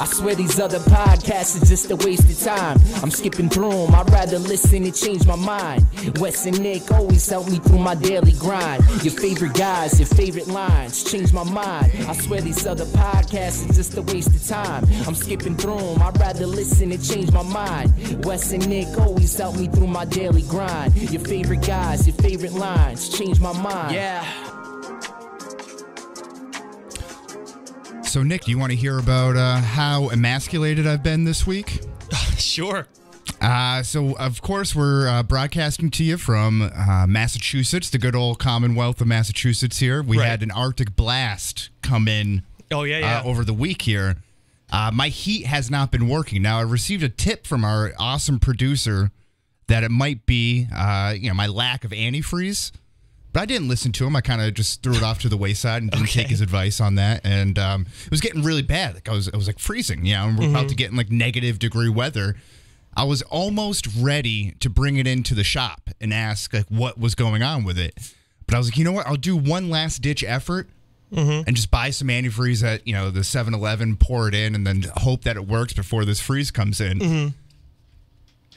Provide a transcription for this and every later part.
I swear these other podcasts are just a waste of time. I'm skipping through them, I'd rather listen and change my mind. Wes and Nick always help me through my daily grind. Your favorite guys, your favorite lines, change my mind. I swear these other podcasts are just a waste of time. I'm skipping through them, I'd rather listen and change my mind. Wes and Nick always help me through my daily grind. Your favorite guys, your favorite lines, change my mind. Yeah. So, Nick, do you want to hear about how emasculated I've been this week? Sure. So, of course, we're broadcasting to you from Massachusetts, the good old Commonwealth of Massachusetts here. We had an Arctic blast come in over the week here. My heat has not been working. Now, I received a tip from our awesome producer that it might be my lack of antifreeze. But I didn't listen to him. I kind of just threw it off to the wayside and didn't take his advice on that. And it was getting really bad. Like I was like freezing, and we're about to get in like -degree weather. I was almost ready to bring it into the shop and ask like what was going on with it. But I was like, you know what? I'll do one last ditch effort and just buy some antifreeze at the 7-Eleven, pour it in, and then hope that it works before this freeze comes in.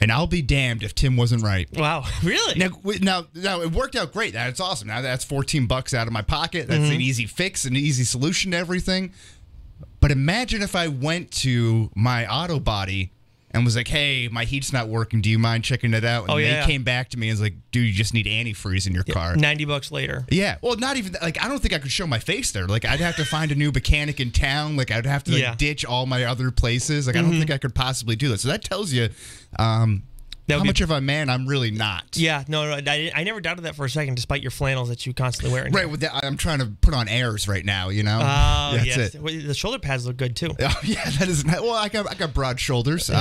And I'll be damned if Tim wasn't right. Wow, really? Now, it worked out great. That's awesome. Now that's $14 out of my pocket. That's an easy fix, an easy solution to everything. But imagine if I went to my auto body and was like, hey, my heat's not working. Do you mind checking it out? And they came back to me and was like, dude, you just need antifreeze in your car. $90 later. Yeah. Well, not even that. Like, I don't think I could show my face there. Like, I'd have to find a new mechanic in town. Like, I'd have to ditch all my other places. Like, I don't think I could possibly do that. So that tells you how much of a man I'm really not. Yeah. No, I never doubted that for a second, despite your flannels that you constantly wear. Right. With that, I'm trying to put on airs right now, Oh, yes. Well, the shoulder pads look good, too. Oh, yeah. That is. Well, I got broad shoulders.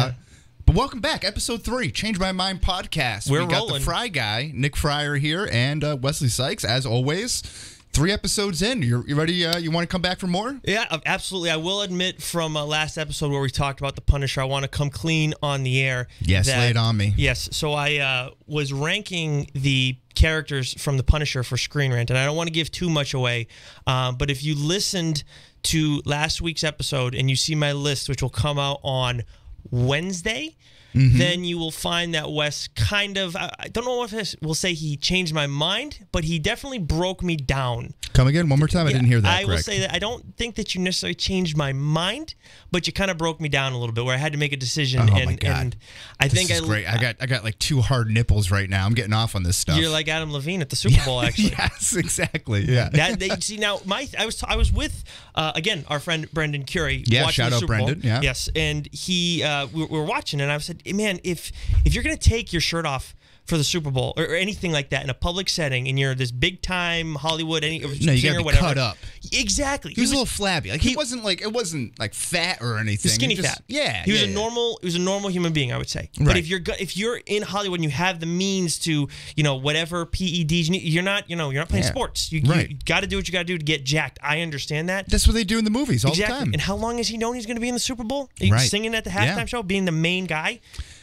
But welcome back, episode 3, Change My Mind podcast. We got the Fry guy, Nick Fryer here, and Wesley Sykes, as always. 3 episodes in. You ready? You want to come back for more? Yeah, absolutely. I will admit from last episode where we talked about the Punisher, I want to come clean on the air. Yes, lay it on me. Yes. So I was ranking the characters from the Punisher for Screen Rant, and I don't want to give too much away, but if you listened to last week's episode and you see my list, which will come out on Wednesday, then you will find that Wes kind of, I don't know if we'll say he changed my mind, but he definitely broke me down. Come again? One more time? I didn't hear that. I will say that I don't think that you necessarily changed my mind, but you kind of broke me down a little bit where I had to make a decision. Oh, my God. And I think this is great. I got like 2 hard nipples right now. I'm getting off on this stuff. You're like Adam Levine at the Super Bowl, actually. Yes, exactly. Yeah. See, now, I was with, again, our friend Brendan Curie. Yeah, watching shout the out Super Brendan. Bowl. Yeah. Yes, and we were watching, and I said, man, if you're going to take your shirt off for the Super Bowl or anything like that in a public setting, and you're this big time Hollywood you singer gotta or whatever, cut up. Exactly. He was a little flabby. Like it wasn't like fat or anything. Skinny fat. Yeah. He was a normal human being, I would say. Right. But if you're in Hollywood and you have the means to, whatever PEDs you need, you're not playing sports. You got to do what you got to do to get jacked. I understand that. That's what they do in the movies all the time. And how long has he known he's going to be in the Super Bowl? Singing at the halftime show, being the main guy.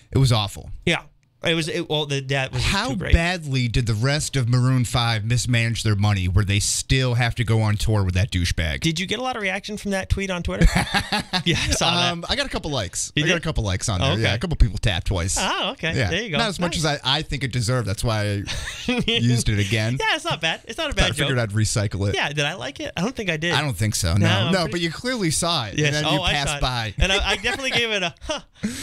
It was awful. Yeah. That was How too great. badly did the rest of Maroon 5 mismanage their money where they still have to go on tour with that douchebag? Did you get a lot of reaction from that tweet on Twitter? Yeah, I saw that. I got a couple likes. You got a couple likes on there. Okay. Yeah, a couple people tapped twice. Oh, okay. Yeah. There you go. Not as much as I think it deserved. That's why I used it again. Yeah, it's not bad. It's not a bad joke. I figured I'd recycle it. Yeah, did I like it? I don't think I did. I don't think so. No, but you clearly saw it. Yes. And then you passed by. And I definitely gave it a,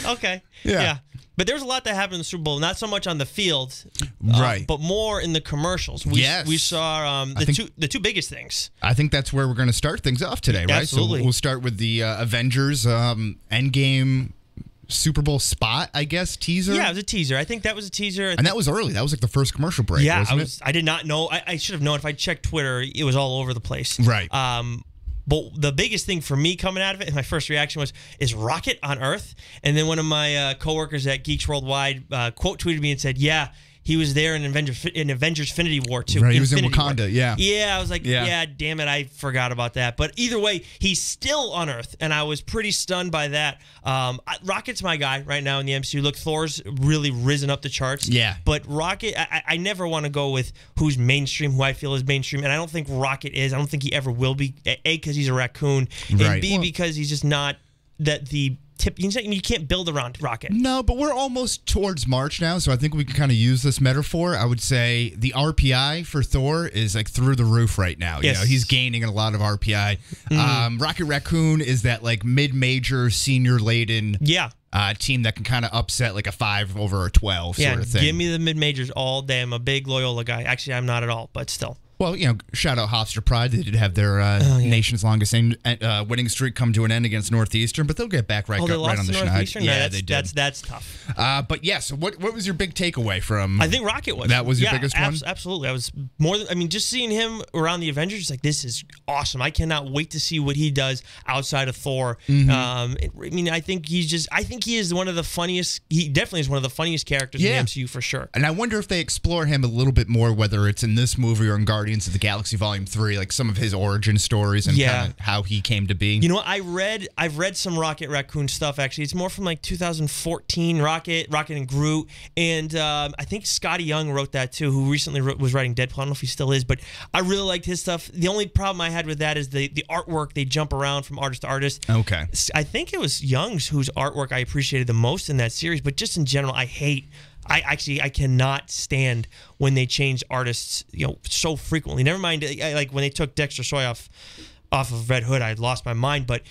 okay. Yeah. But there's a lot that happened in the Super Bowl, not so much on the field, but more in the commercials. We saw the two biggest things. I think that's where we're going to start things off today, right? Absolutely. So we'll start with the Avengers Endgame Super Bowl spot, I guess, teaser. Yeah, it was a teaser. I think that was a teaser. And that was early. That was like the first commercial break, wasn't it? I did not know. I should have known. If I checked Twitter, it was all over the place. Right. But the biggest thing for me coming out of it, and my first reaction was, is Rocket on Earth? And then one of my coworkers at Geeks Worldwide quote tweeted me and said, yeah, he was there in Avengers Infinity War too. Right, he was in Wakanda, yeah. Yeah, I was like, yeah, damn it, I forgot about that. But either way, he's still on Earth, and I was pretty stunned by that. Rocket's my guy right now in the MCU. Look, Thor's really risen up the charts. Yeah. But Rocket, I never want to go with who's mainstream, who I feel is mainstream, and I don't think Rocket is. I don't think he ever will be, A, because he's a raccoon, and B, because he's just not that the tip. You can't build around Rocket. No, but we're almost towards March now, so I think we can kind of use this metaphor. I would say the RPI for Thor is like through the roof right now. Yes. You know, he's gaining a lot of RPI. Rocket Raccoon is that like mid-major, senior-laden team that can kind of upset like a 5 over a 12 sort of thing. Give me the mid-majors all day. I'm a big Loyola guy. Actually, I'm not at all, but still. Well, you know, shout out Hofstra Pride. They did have their nation's longest winning streak come to an end against Northeastern, but they'll get back right on the schneid. Yeah, they did. That's tough. But yeah, so what was your big takeaway from? I think Rocket was. That was your biggest one? Absolutely. I was more than, I mean, just seeing him around the Avengers, like, this is awesome. I cannot wait to see what he does outside of Thor. I mean, I think he is one of the funniest. He definitely is one of the funniest characters in the MCU for sure. And I wonder if they explore him a little bit more, whether it's in this movie or in Guardians of the Galaxy Volume 3, like some of his origin stories and kind of how he came to be. You know what? I've read some Rocket Raccoon stuff, actually. It's more from like 2014, Rocket and Groot. And I think Scotty Young wrote that too, who recently was writing Deadpool. I don't know if he still is, but I really liked his stuff. The only problem I had with that is the artwork. They jump around from artist to artist. Okay. I think it was Young's whose artwork I appreciated the most in that series, but just in general, I cannot stand when they change artists, so frequently. Never mind, like when they took Dexter Soy off of Red Hood, I lost my mind. But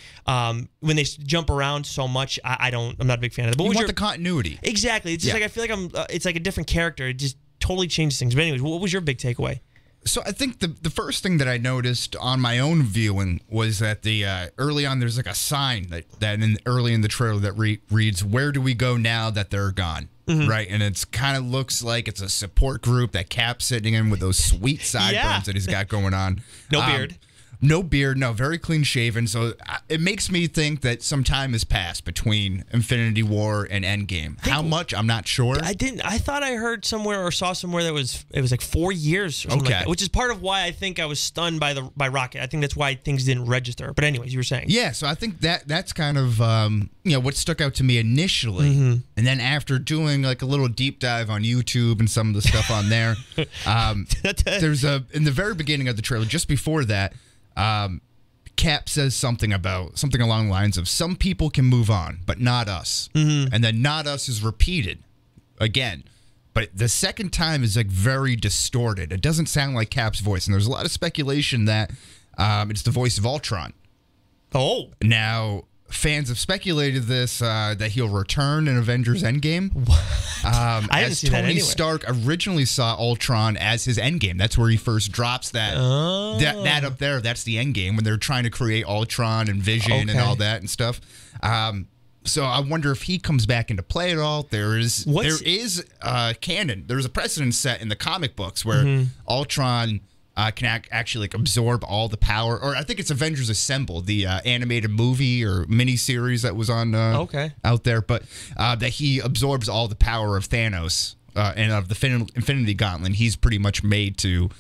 when they jump around so much, I'm not a big fan of it. But you want the continuity. Exactly. It's just like I feel like it's like a different character. It just totally changes things. But anyways, what was your big takeaway? So I think the first thing that I noticed on my own viewing was that the early on there's like a sign that early in the trailer that reads, "Where do we go now that they're gone?" Right, and it's kind of looks like it's a support group that Cap's sitting in with those sweet sideburns that he's got going on. No beard, no, very clean shaven. So it makes me think that some time has passed between Infinity War and Endgame. How much? I'm not sure. I thought I heard somewhere or saw somewhere that it was like 4 years or something like that, which is part of why I think I was stunned by Rocket. I think that's why things didn't register. But anyways, you were saying. Yeah, so I think that's kind of what stuck out to me initially. And then after doing like a little deep dive on YouTube and some of the stuff on there, there's in the very beginning of the trailer, just before that, Cap says something along the lines of, "Some people can move on, but not us." And then "not us" is repeated again. But the second time is like very distorted. It doesn't sound like Cap's voice. And there's a lot of speculation that it's the voice of Ultron. Oh. Now, fans have speculated this, that he'll return in Avengers Endgame. I didn't see that anyway. Tony Stark originally saw Ultron as his Endgame. That's where he first drops that up there. That's the Endgame when they're trying to create Ultron and Vision and all that and stuff. So I wonder if he comes back into play at all. There is canon. There's a precedent set in the comic books where Ultron can actually like absorb all the power, or I think it's Avengers Assemble, the animated movie or miniseries that was on out there, but that he absorbs all the power of Thanos and of the Infinity Gauntlet. He's pretty much made to,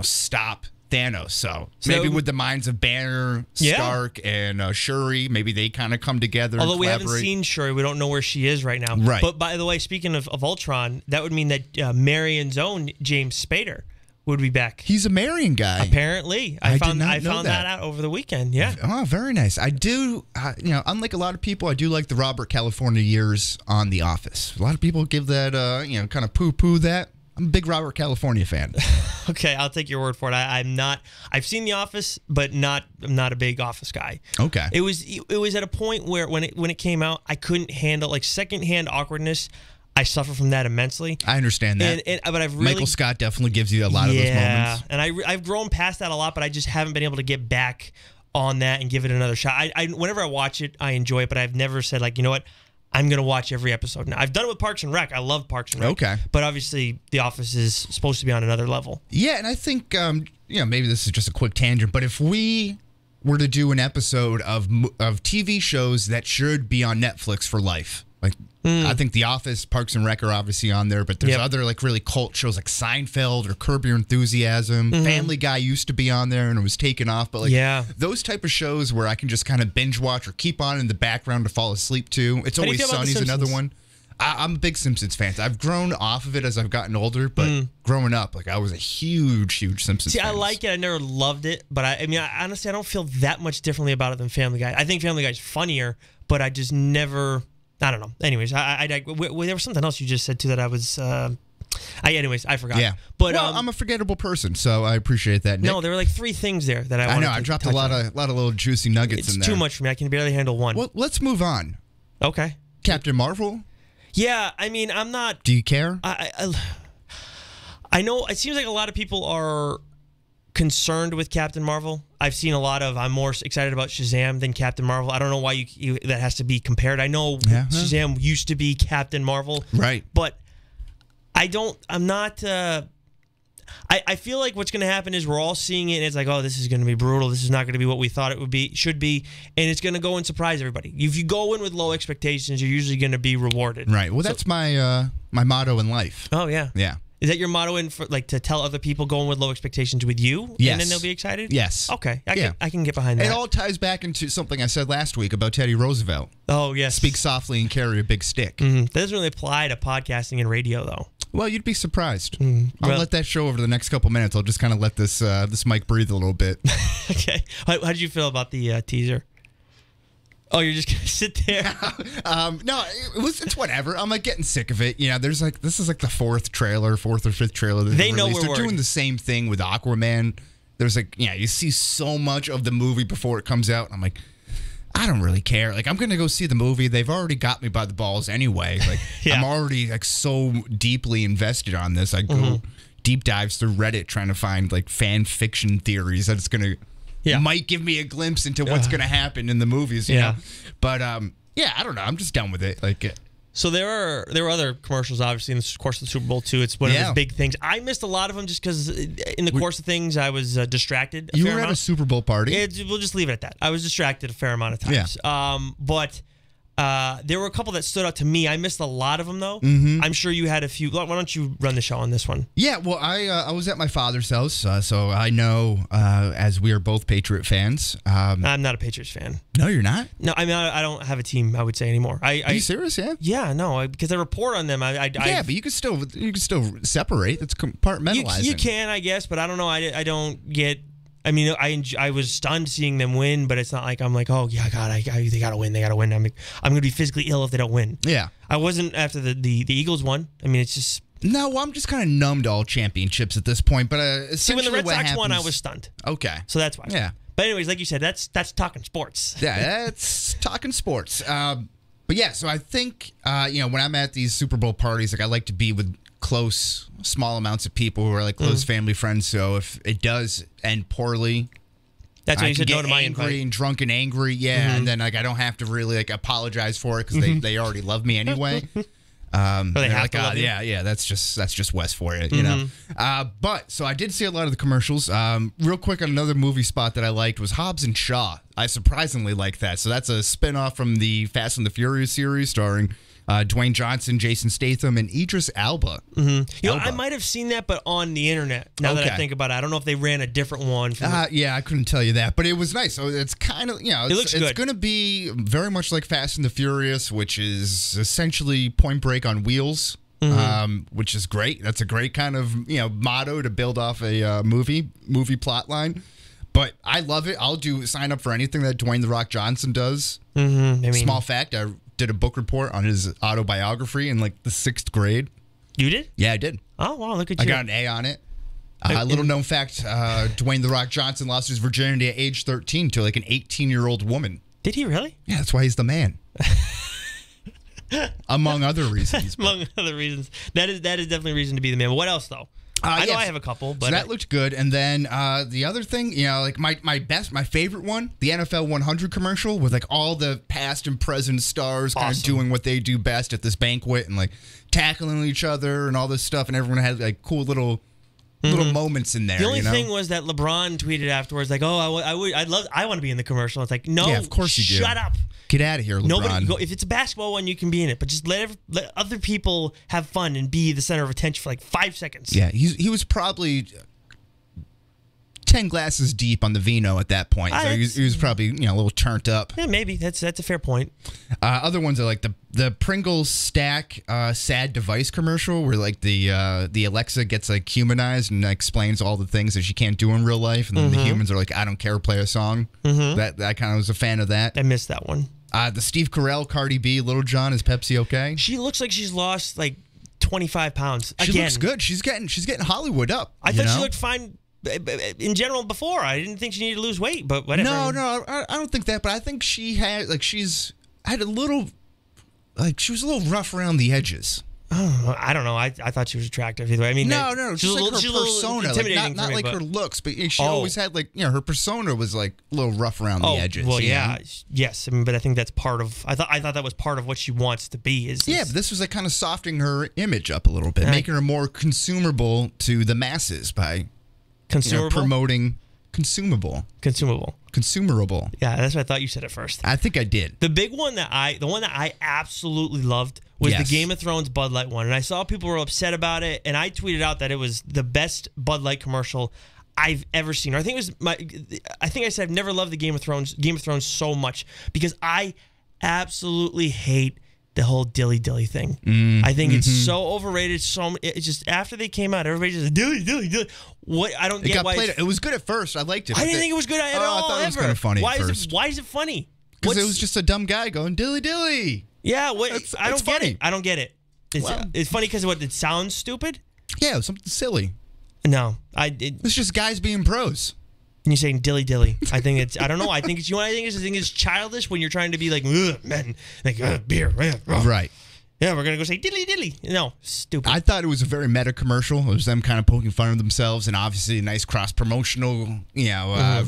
stop Thanos. So maybe with the minds of Banner, Stark, and Shuri, maybe they kind of come together. Although we haven't seen Shuri, we don't know where she is right now. Right. But by the way, speaking of Ultron, that would mean that Marion's own James Spader would be back. He's a Marion guy. Apparently. I found that out over the weekend. Yeah. Oh, very nice. I do, unlike a lot of people, I do like the Robert California years on The Office. A lot of people give that, kind of poo-poo that. I'm a big Robert California fan. Okay, I'll take your word for it. I'm not. I've seen The Office, but I'm not a big Office guy. Okay. It was at a point where when it came out, I couldn't handle like secondhand awkwardness. I suffer from that immensely. I understand that. But I've really, Michael Scott definitely gives you a lot of those moments. And I've grown past that a lot, but I just haven't been able to get back on that and give it another shot. Whenever I watch it, I enjoy it, but I've never said like, you know what, I'm going to watch every episode. Now, I've done it with Parks and Rec. I love Parks and Rec. Okay. But obviously, The Office is supposed to be on another level. Yeah, and I think, maybe this is just a quick tangent, but if we were to do an episode of TV shows that should be on Netflix for life, like I think The Office, Parks and Rec are obviously on there, but there's other like really cult shows like Seinfeld or Curb Your Enthusiasm. Family Guy used to be on there and it was taken off, but like those type of shows where I can just kind of binge watch or keep on in the background to fall asleep to. It's Always Sunny's another one. I'm a big Simpsons fan. I've grown off of it as I've gotten older, but growing up, like I was a huge Simpsons fan. I like it. I never loved it, but I mean, honestly, I don't feel that much differently about it than Family Guy. I think Family Guy's funnier, but I just never. I don't know. Anyways, there was something else you just said too that I was. Anyways, I forgot. Yeah, but I'm a forgettable person, so I appreciate that, Nick. No, there were like 3 things there that I know. I dropped a lot of little juicy nuggets in there. It's too much for me. I can barely handle one. Well, let's move on. Okay. Captain Marvel. Yeah, I mean, I'm not. Do you care? I know it seems like a lot of people are concerned with Captain Marvel. I've seen a lot of. I'm more excited about Shazam than Captain Marvel. I don't know why that has to be compared. I know Shazam used to be Captain Marvel, right? But I'm not. I feel like what's going to happen is we're all seeing it, and it's like, oh, this is going to be brutal. This is not going to be what we thought it should be, and it's going to go and surprise everybody. If you go in with low expectations, you're usually going to be rewarded. Right. Well, that's my motto in life. Oh yeah. Yeah. Is that your motto to tell other people going with low expectations with you? Yes. And then they'll be excited? Yes. Okay. I can get behind that. It all ties back into something I said last week about Teddy Roosevelt. Oh, yes. Speak softly and carry a big stick. That doesn't really apply to podcasting and radio, though. Well, you'd be surprised. I'll let that show over the next couple minutes. I'll just kind of let this mic breathe a little bit. Okay. How did you feel about the teaser? Oh, you're just gonna sit there? No, it's whatever. I'm like getting sick of it. You know, this is like the fourth or fifth trailer. They know they're doing the same thing with Aquaman. There's you see so much of the movie before it comes out. And I'm like, I don't really care. Like, I'm gonna go see the movie. They've already got me by the balls anyway. Like, I'm already so deeply invested on this. I go deep dives through Reddit trying to find fan fiction theories that it's gonna. Might give me a glimpse into what's going to happen in the movies, you know. But I don't know. I'm just done with it. So there were other commercials, obviously, in the course of the Super Bowl too. It's one of those big things. I missed a lot of them just because in the course of things I was distracted. You were at a Super Bowl party. We'll just leave it at that. I was distracted a fair amount of times. Yeah. But there were a couple that stood out to me. I missed a lot of them though. I'm sure you had a few. Why don't you run the show on this one? Yeah, well, I was at my father's house, so I know as we are both Patriot fans. I'm not a Patriots fan. No, you're not? No, I mean I don't have a team. I would say anymore. Are you serious? Yeah. Yeah, no, because I report on them. Yeah, but you can still separate. It's compartmentalizing. You can, I guess, but I don't know. I don't get. I mean, I was stunned seeing them win, but it's not like I'm like, oh yeah, God, they gotta win. They gotta win. I'm gonna be physically ill if they don't win. Yeah, I wasn't after the Eagles won. I mean, it's just no. I'm just kind of numb to all championships at this point. But see, when the Red Sox won, I was stunned. Okay, so that's why. Yeah. But anyways, like you said, that's talking sports. Yeah, that's talking sports. But yeah, so I think when I'm at these Super Bowl parties, I like to be with close, small amounts of people who are close family friends. So if it does end poorly, that's why you said no to my invite. Angry and drunk and angry, and then I don't have to really apologize for it because they already love me anyway. They have to love you. Yeah, that's just Wes for you, you know. But so I did see a lot of the commercials. Real quick, another movie spot that I liked was Hobbs and Shaw. I surprisingly liked that. So that's a spinoff from the Fast and the Furious series starring Dwayne Johnson, Jason Statham, and Idris Elba. I might have seen that, but on the internet. Now that I think about it, I don't know if they ran a different one. Yeah, I couldn't tell you that, but it was nice. So it's kind of it looks good. It's going to be very much like Fast and the Furious, which is essentially Point Break on wheels. Which is great. That's a great kind of motto to build off a movie plot line. But I love it. I'll sign up for anything that Dwayne "The Rock" Johnson does. Small fact: I did a book report on his autobiography in the 6th grade. You did? Yeah, I did. Oh wow, look at you! I got an A on it. Little known fact: Dwayne "The Rock" Johnson lost his virginity at age 13 to an 18-year-old woman. Did he really? Yeah, that's why he's the man. Among other reasons. Among other reasons. That is definitely a reason to be the man. But what else, though? I know I have a couple. But so that looked good. And then the other thing, my favorite one, the NFL 100 commercial with all the past and present stars kind of doing what they do best at this banquet and tackling each other and all this stuff. And everyone had cool little moments in there. The only thing was that LeBron tweeted afterwards, I want to be in the commercial. It's no, yeah, of course you do. Shut up. Get out of here, LeBron. If it's a basketball one, you can be in it, but just let other people have fun and be the center of attention for 5 seconds. Yeah, he was probably 10 glasses deep on the vino at that point. So he was probably, you know, a little turned up. Yeah, maybe. That's a fair point. Other ones are like the Pringles stack sad device commercial where like the Alexa gets like humanized and explains all the things that she can't do in real life, and then the humans are like, I don't care, play a song. That kind of was a fan of that. I missed that one. The Steve Carell, Cardi B, Little John, is Pepsi okay? She looks like she's lost like 25 pounds. She looks good. She's getting Hollywood up. I thought she looked fine in general before. I didn't think she needed to lose weight, but whatever. No, I don't think that. But I think she had had a little, like she was a little rough around the edges. Oh, I don't know. I thought she was attractive either way. I mean, no, just like her persona, like, not like her looks, but she always had like, you know, her persona was like a little rough around the edges. Well, yeah, yes, I mean, but I think that's part of. I thought that was part of what she wants to be. But this was like kind of softening her image up a little bit, making her more consumable to the masses by promoting consumable. Consumerable. Yeah, that's what I thought you said at first. I think I did. The big one that I absolutely loved was the Game of Thrones Bud Light one, and I saw people were upset about it, and I tweeted out that it was the best Bud Light commercial I've ever seen. Or I think I said I've never loved the Game of Thrones so much because I absolutely hate the whole dilly thing. I think it's so overrated. It's just after they came out, everybody just dilly. What I don't get why it was good at first. I liked it. I didn't think it was good at all. I thought it was kind of funny at first. Why is it funny? Because it was just a dumb guy going dilly. Yeah, I don't get it. I don't get it. It's funny because it sounds stupid. Yeah, it was something silly. No, it's just guys being pros. And you're saying dilly. I think it's. I don't know. I think it's childish when you're trying to be like men, like beer, right? Yeah, we're gonna go say dilly. No, stupid. I thought it was a very meta commercial. It was them kind of poking fun of themselves, and obviously a nice cross promotional,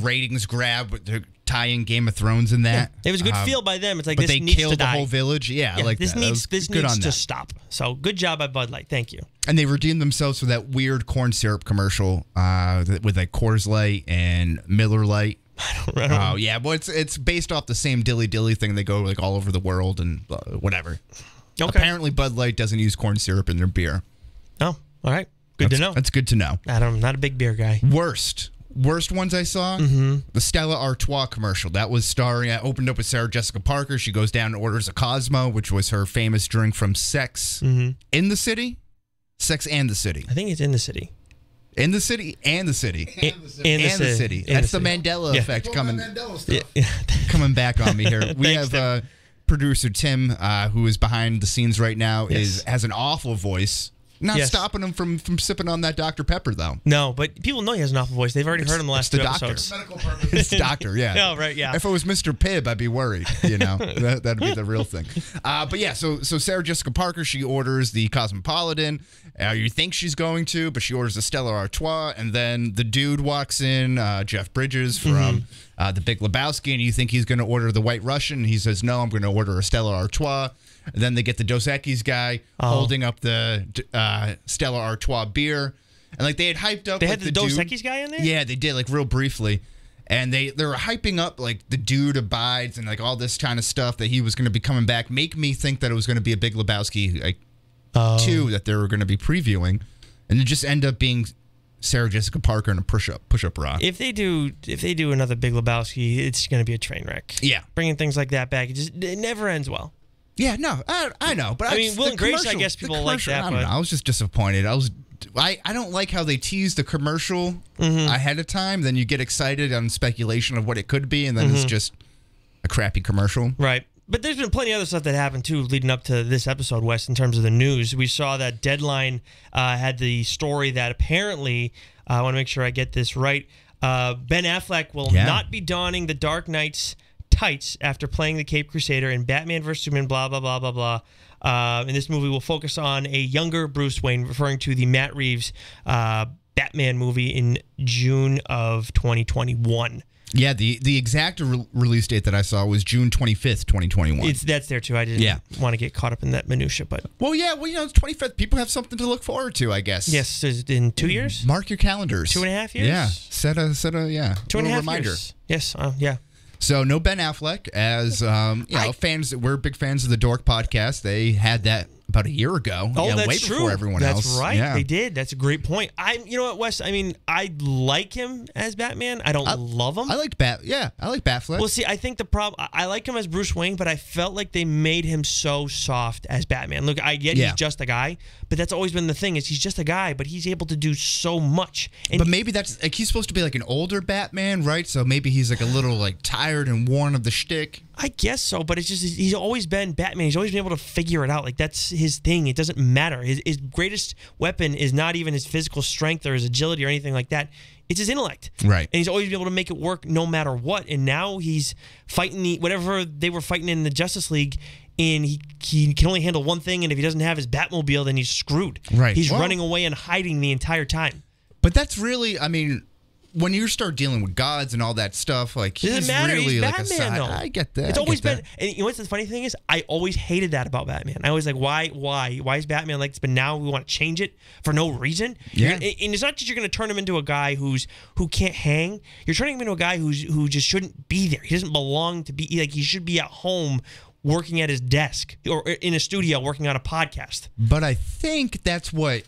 ratings grab with the tie-in Game of Thrones in that. Yeah. It was a good feel by them. It's like but this they needs killed to die. The whole village. Yeah, like this that. needs to stop. So good job by Bud Light. Thank you. And they redeemed themselves with that weird corn syrup commercial with like Coors Light and Miller Lite. I don't know. Oh yeah, well it's based off the same dilly thing. They go like all over the world and whatever. Okay. Apparently, Bud Light doesn't use corn syrup in their beer. Oh, all right. Good to know. That's good to know. I'm not a big beer guy. Worst ones I saw, the Stella Artois commercial. That was starring, I opened up with Sarah Jessica Parker. She goes down and orders a Cosmo, which was her famous drink from Sex in the City? Sex and the City. I think it's in the city. In the city and the city. In the city. That's the Mandela effect coming back on me here. We have producer Tim, who is behind the scenes right now, has an awful voice. Not stopping him from sipping on that Dr. Pepper, though. No, but people know he has an awful voice. They've already heard him the last two episodes. It's the doctor, yeah. No, right, yeah. If it was Mr. Pibb, I'd be worried, That'd be the real thing. But yeah, so Sarah Jessica Parker, she orders the Cosmopolitan. You think she's going to, but she orders the Stella Artois, and then the dude walks in, Jeff Bridges from The Big Lebowski, and you think he's going to order the White Russian, and he says, no, I'm going to order a Stella Artois. And then they get the Dos Equis guy holding up the Stella Artois beer. And like they had hyped up. They had the Dos Equis guy in there? Yeah, they did, like real briefly. And they were hyping up like the dude abides and like all this kind of stuff that he was going to be coming back. Make me think that it was going to be a Big Lebowski 2 that they were going to be previewing. And it just ended up being Sarah Jessica Parker and a push-up rock. If they do another Big Lebowski, it's going to be a train wreck. Yeah. Bringing things like that back, it never ends well. Yeah, no, I know, but I mean, Will and Grace, I guess people like that. I don't know. I was just disappointed. I don't like how they tease the commercial ahead of time. Then you get excited on speculation of what it could be, and then it's just a crappy commercial. Right. But there's been plenty of other stuff that happened, too, leading up to this episode, Wes, in terms of the news. We saw that Deadline had the story that apparently, I want to make sure I get this right, Ben Affleck will not be donning the Dark Knight's tights after playing the Caped Crusader in Batman vs. Superman, blah, blah, blah, blah, blah. And this movie will focus on a younger Bruce Wayne, referring to the Matt Reeves Batman movie in June of 2021. Yeah, the exact release date that I saw was June 25th, 2021. That's there, too. I didn't want to get caught up in that minutia, but... Well, it's 25th. People have something to look forward to, I guess. Yes, in 2 years? Mark your calendars. 2.5 years? Yeah, set a 2.5 reminder. Years. Yes, yeah. So no Ben Affleck, as fans. We're big fans of the Dork podcast. They had that about a year ago. Oh, that's way true. Before everyone else. That's right. Yeah. They did. That's a great point. You know what, Wes? I mean, I like him as Batman. I don't love him. I like Batfleck. Well, see, I think the problem. I like him as Bruce Wayne, but I felt like they made him so soft as Batman. Look, I get he's just a guy, but that's always been the thing. Is he's just a guy, but he's able to do so much. And but maybe that's like he's supposed to be like an older Batman, right? So maybe he's like a little like tired and worn of the shtick. I guess so, but it's just he's always been Batman. He's always been able to figure it out. Like that's his thing. It doesn't matter. His greatest weapon is not even his physical strength or his agility or anything like that. It's his intellect. Right. And he's always been able to make it work no matter what. And now he's fighting whatever they were fighting in the Justice League, and he can only handle one thing, and if he doesn't have his Batmobile, then he's screwed. Right. He's running away and hiding the entire time. But that's really, I mean, when you start dealing with gods and all that stuff, like he's really he's like Batman, a side. though. I get that. It's always been, and you know what's the funny thing is, I always hated that about Batman. I was like, why is Batman like this? But now we want to change it for no reason. Yeah. And it's not that you're going to turn him into a guy who can't hang. You're turning him into a guy who just shouldn't be there. He doesn't belong to be like. He should be at home working at his desk or in a studio working on a podcast. But I think that's what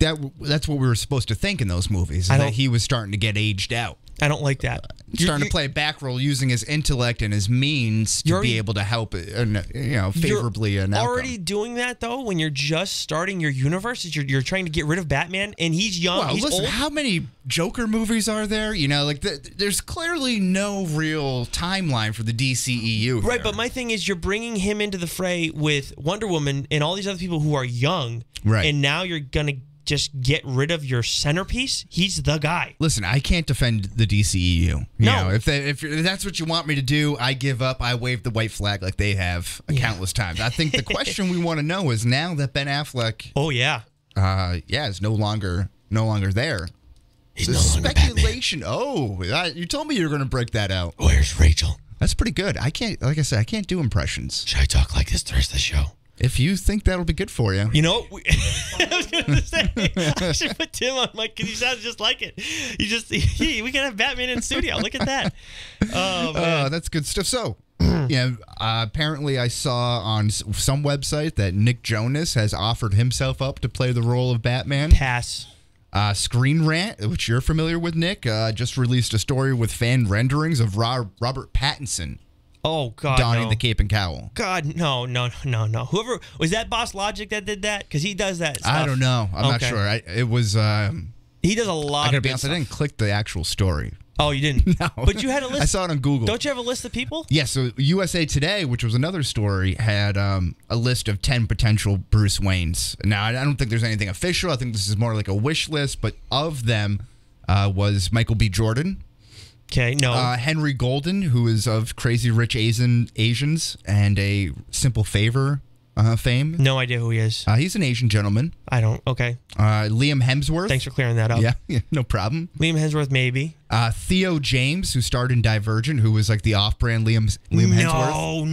we were supposed to think in those movies. That he was starting to get aged out. I don't like that. Starting to play a back role using his intellect and his means to be able to help, favorably an outcome. Already doing that though when you're just starting your universe. You're trying to get rid of Batman and he's young. Well, he's listen, old. how many Joker movies are there? You know, like there's clearly no real timeline for the DCEU. Right, here. but my thing is you're bringing him into the fray with Wonder Woman and all these other people who are young. Right. And now you're gonna just get rid of your centerpiece. He's the guy. Listen, I can't defend the DCEU. No. If that's what you want me to do, I give up. I wave the white flag like they have countless times. I think the question we want to know is now that Ben Affleck, is no longer there. He's the no longer speculation. Batman. You told me you were going to break that out. Where's Rachel? That's pretty good. I can't, like I said, I can't do impressions. Should I talk like this the rest of the show? If you think that'll be good for you. You know, I was going to say, I should put Tim on mic because he sounds just like it. We can have Batman in the studio. Look at that. Oh, man. That's good stuff. So, apparently I saw on some website that Nick Jonas has offered himself up to play the role of Batman. Pass. Screen Rant, which you're familiar with, Nick, just released a story with fan renderings of Robert Pattinson. Oh, God, donning the cape and cowl. God, no. Whoever, was that Boss Logic that did that? Because he does that stuff. I don't know. I'm not sure. It was... he does a lot of stuff. I didn't click the actual story. Oh, you didn't? No. But you had a list. I saw it on Google. Don't you have a list of people? Yeah, so USA Today, which was another story, had a list of 10 potential Bruce Waynes. Now, I don't think there's anything official. I think this is more like a wish list, but of them was Michael B. Jordan. Okay, no. Henry Golden, who is of Crazy Rich Asians and A Simple Favor fame. No idea who he is. He's an Asian gentleman. I don't. Okay. Liam Hemsworth. Thanks for clearing that up. Yeah, no problem. Liam Hemsworth, maybe. Theo James, who starred in Divergent, who was like the off-brand Liam Hemsworth.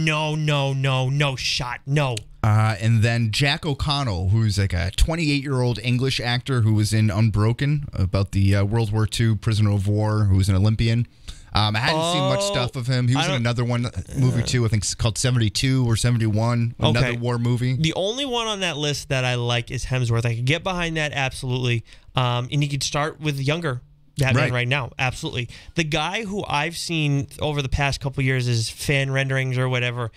No shot. No. And then Jack O'Connell, who's like a 28-year-old English actor who was in Unbroken, about the World War II prisoner of war, who was an Olympian. I hadn't seen much stuff of him. He was in another movie too, I think it's called 72 or 71, another war movie. The only one on that list that I like is Hemsworth. I could get behind that, absolutely. And you could start with younger Batman right now, absolutely. The guy who I've seen over the past couple years is fan renderings or whatever.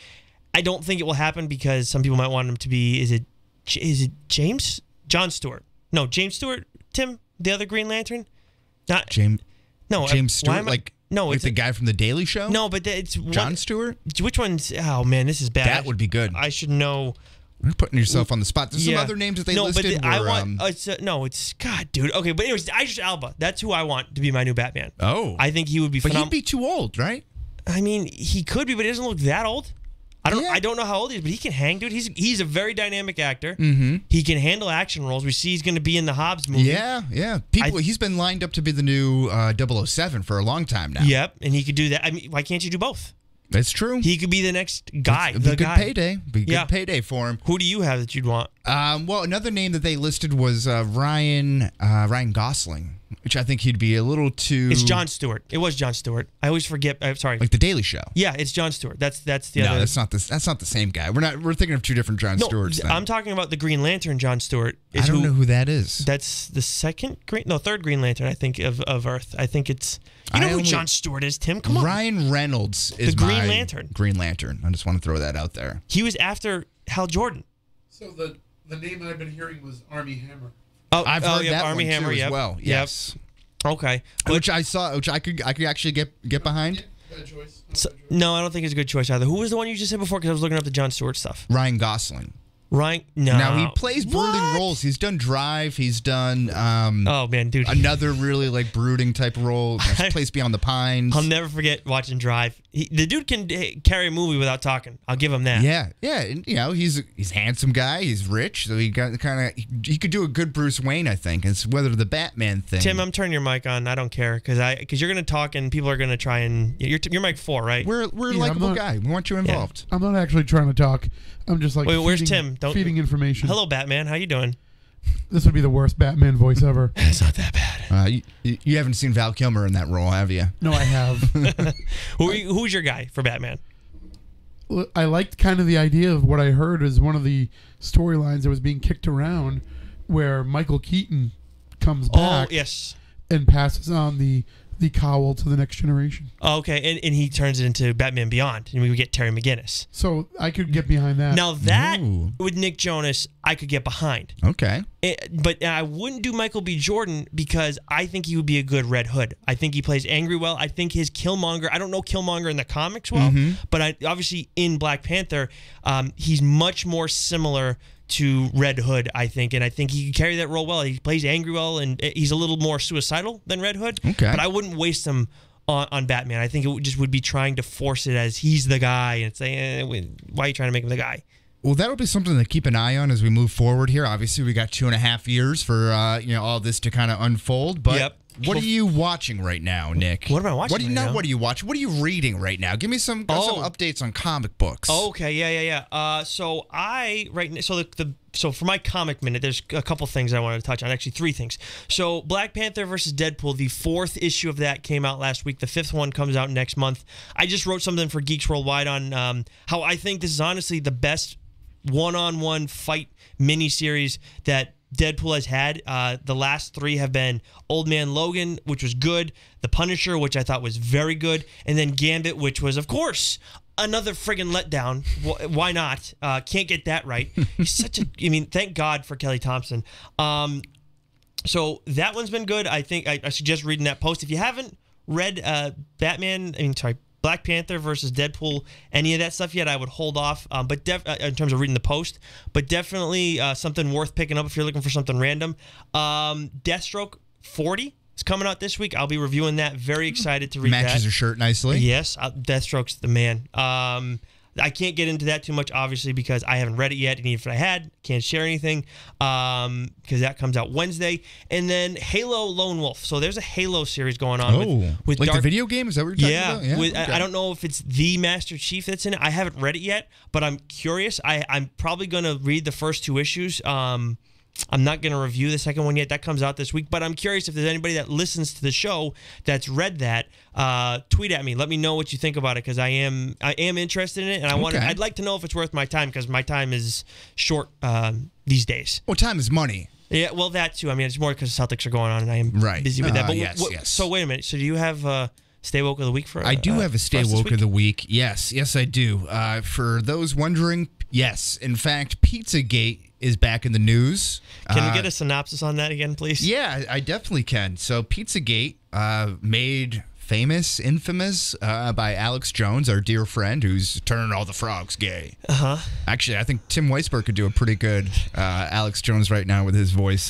I don't think it will happen because some people might want him to be, is it James? John Stewart. No, James Stewart, Tim, the other Green Lantern? Not James. No, James Stewart, it's the guy from the Daily Show? No, but it's Jon Stewart? Which one's, oh man, this is bad. That would be good. I should know. You're putting yourself on the spot. There's some other names that they listed. But it's God, dude. Okay, but anyways, Idris Elba. That's who I want to be my new Batman. Oh. I think he would be phenomenal. But he'd be too old, right? I mean, he could be, but he doesn't look that old. I don't know how old he is, but he can hang, dude. He's a very dynamic actor. Mm-hmm. He can handle action roles. We see he's going to be in the Hobbs movie. Yeah. He's been lined up to be the new 007 for a long time now. Yep, and he could do that. I mean, why can't you do both? That's true. He could be the next guy. It'd be a good payday. Be a good payday for him. Who do you have that you'd want? Well, another name that they listed was Ryan Gosling, which I think he'd be a little too. It's Jon Stewart. It was Jon Stewart. I always forget. I'm sorry. Like The Daily Show. Yeah, it's Jon Stewart. That's the other. No, that's not the same guy. We're thinking of two different Jon Stewarts. Then. I'm talking about the Green Lantern. Jon Stewart. I don't know who that is. That's the third Green Lantern. I think of Earth. I think it's. You know who Jon Stewart is, Tim? Come on. Ryan Reynolds is the Green Lantern. Green Lantern. I just want to throw that out there. He was after Hal Jordan. So the name I've been hearing was Armie Hammer. Oh, I've heard that Armie Hammer too, as well. Yes. Yep. Okay. Which I could actually get behind. Bad choice. No, I don't think it's a good choice either. Who was the one you just said before? Because I was looking up the Jon Stewart stuff. Ryan Gosling. Ryan, no. Now he plays brooding roles. He's done Drive. He's done. Oh man, dude. Another really like brooding type role. Place Beyond the Pines. I'll never forget watching Drive. The dude can carry a movie without talking. I'll give him that. Yeah. And, he's a handsome guy. He's rich, so he could do a good Bruce Wayne. I think it's whether the Batman thing. Tim, I'm turning your mic on. I don't care because you're gonna talk and people are gonna try and you're mic 4, right? We're a likable guy. We want you involved. I'm not actually trying to talk. I'm just like. Wait, where's Tim? Feeding information. Hello, Batman. How you doing? This would be the worst Batman voice ever. It's not that bad. You haven't seen Val Kilmer in that role, have you? No, I have. Who's your guy for Batman? I liked kind of the idea of what I heard as one of the storylines that was being kicked around, where Michael Keaton comes back. Oh, yes. And passes on the cowl to the next generation. Oh, okay, and he turns it into Batman Beyond, and we get Terry McGinnis. So I could get behind that. Now that with Nick Jonas, I could get behind. Okay. But I wouldn't do Michael B. Jordan because I think he would be a good Red Hood. I think he plays angry well. I think his Killmonger, I don't know Killmonger in the comics well, but obviously in Black Panther, he's much more similar to Red Hood, I think, and I think he can carry that role well. He plays angry well, and he's a little more suicidal than Red Hood. Okay. But I wouldn't waste him on Batman. I think it would be trying to force it as he's the guy and say, why are you trying to make him the guy? Well, that'll be something to keep an eye on as we move forward here. Obviously, we got 2.5 years for all this to kind of unfold. But what are you watching right now, Nick? What am I watching? What are you watching? What are you reading right now? Give me some updates on comic books. Okay, yeah. So So for my comic minute, there's a couple things I wanted to touch on. Actually, 3 things. So Black Panther versus Deadpool, the 4th issue of that came out last week. The 5th one comes out next month. I just wrote something for Geeks Worldwide on how I think this is honestly the best one-on-one fight miniseries that Deadpool has had. The last 3 have been Old Man Logan, which was good, The Punisher, which I thought was very good, and then Gambit, which was, of course, another friggin' letdown. Why not? Can't get that right. He's such a... I mean, thank God for Kelly Thompson. So that one's been good. I think I suggest reading that post. If you haven't read Black Panther versus Deadpool, any of that stuff yet, I would hold off. But in terms of reading the post, but definitely something worth picking up if you're looking for something random. Deathstroke 40 is coming out this week. I'll be reviewing that. Very excited to read that. Matches your shirt nicely. Yes, Deathstroke's the man. I can't get into that too much, obviously, because I haven't read it yet, and even if I had, can't share anything, because that comes out Wednesday. And then Halo Lone Wolf. So there's a Halo series going on with like the video game? Is that what you're talking about? Yeah. I don't know if it's the Master Chief that's in it. I haven't read it yet, but I'm curious. I'm probably going to read the first 2 issues. I'm not going to review the second one yet. That comes out this week. But I'm curious if there's anybody that listens to the show that's read that. Tweet at me. Let me know what you think about it, because I am interested in it, and I'd like to know if it's worth my time, because my time is short these days. Well, time is money. Yeah, well, that too. I mean, it's more because Celtics are going on, and I am busy with that. But yes. So wait a minute. So do you have Stay Woke of the Week for? I do have a Stay Woke of the Week. Yes, I do. For those wondering, yes, in fact, Pizzagate is back in the news. Can we get a synopsis on that again, please? Yeah, I definitely can. So Pizzagate, made infamous by Alex Jones, our dear friend, who's turning all the frogs gay. Actually, I think Tim Weisberg could do a pretty good Alex Jones right now with his voice.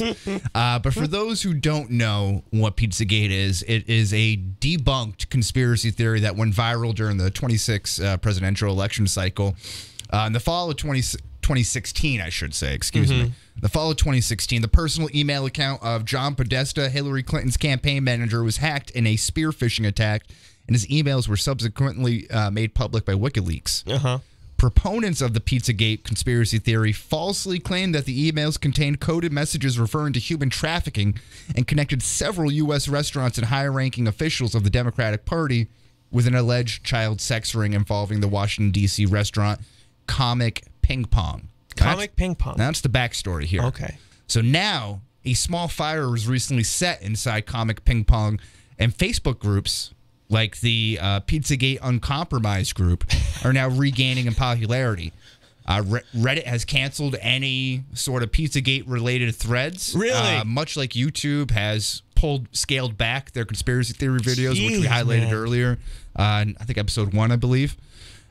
But for those who don't know what Pizzagate is, it is a debunked conspiracy theory that went viral during the 26 presidential election cycle. In the fall of 2016, I should say, excuse me. The fall of 2016, the personal email account of John Podesta, Hillary Clinton's campaign manager, was hacked in a spear phishing attack, and his emails were subsequently made public by WikiLeaks. Proponents of the Pizzagate conspiracy theory falsely claimed that the emails contained coded messages referring to human trafficking and connected several U.S. restaurants and high-ranking officials of the Democratic Party with an alleged child sex ring involving the Washington, D.C. restaurant Comic Ping Pong. Ping Pong. That's the backstory here. Okay. So now, a small fire was recently set inside Comic Ping Pong, and Facebook groups like the Pizzagate Uncompromised group are now regaining in popularity. Reddit has canceled any sort of Pizzagate-related threads. Really? Much like YouTube has scaled back their conspiracy theory videos, which we highlighted earlier. I think episode 1, I believe.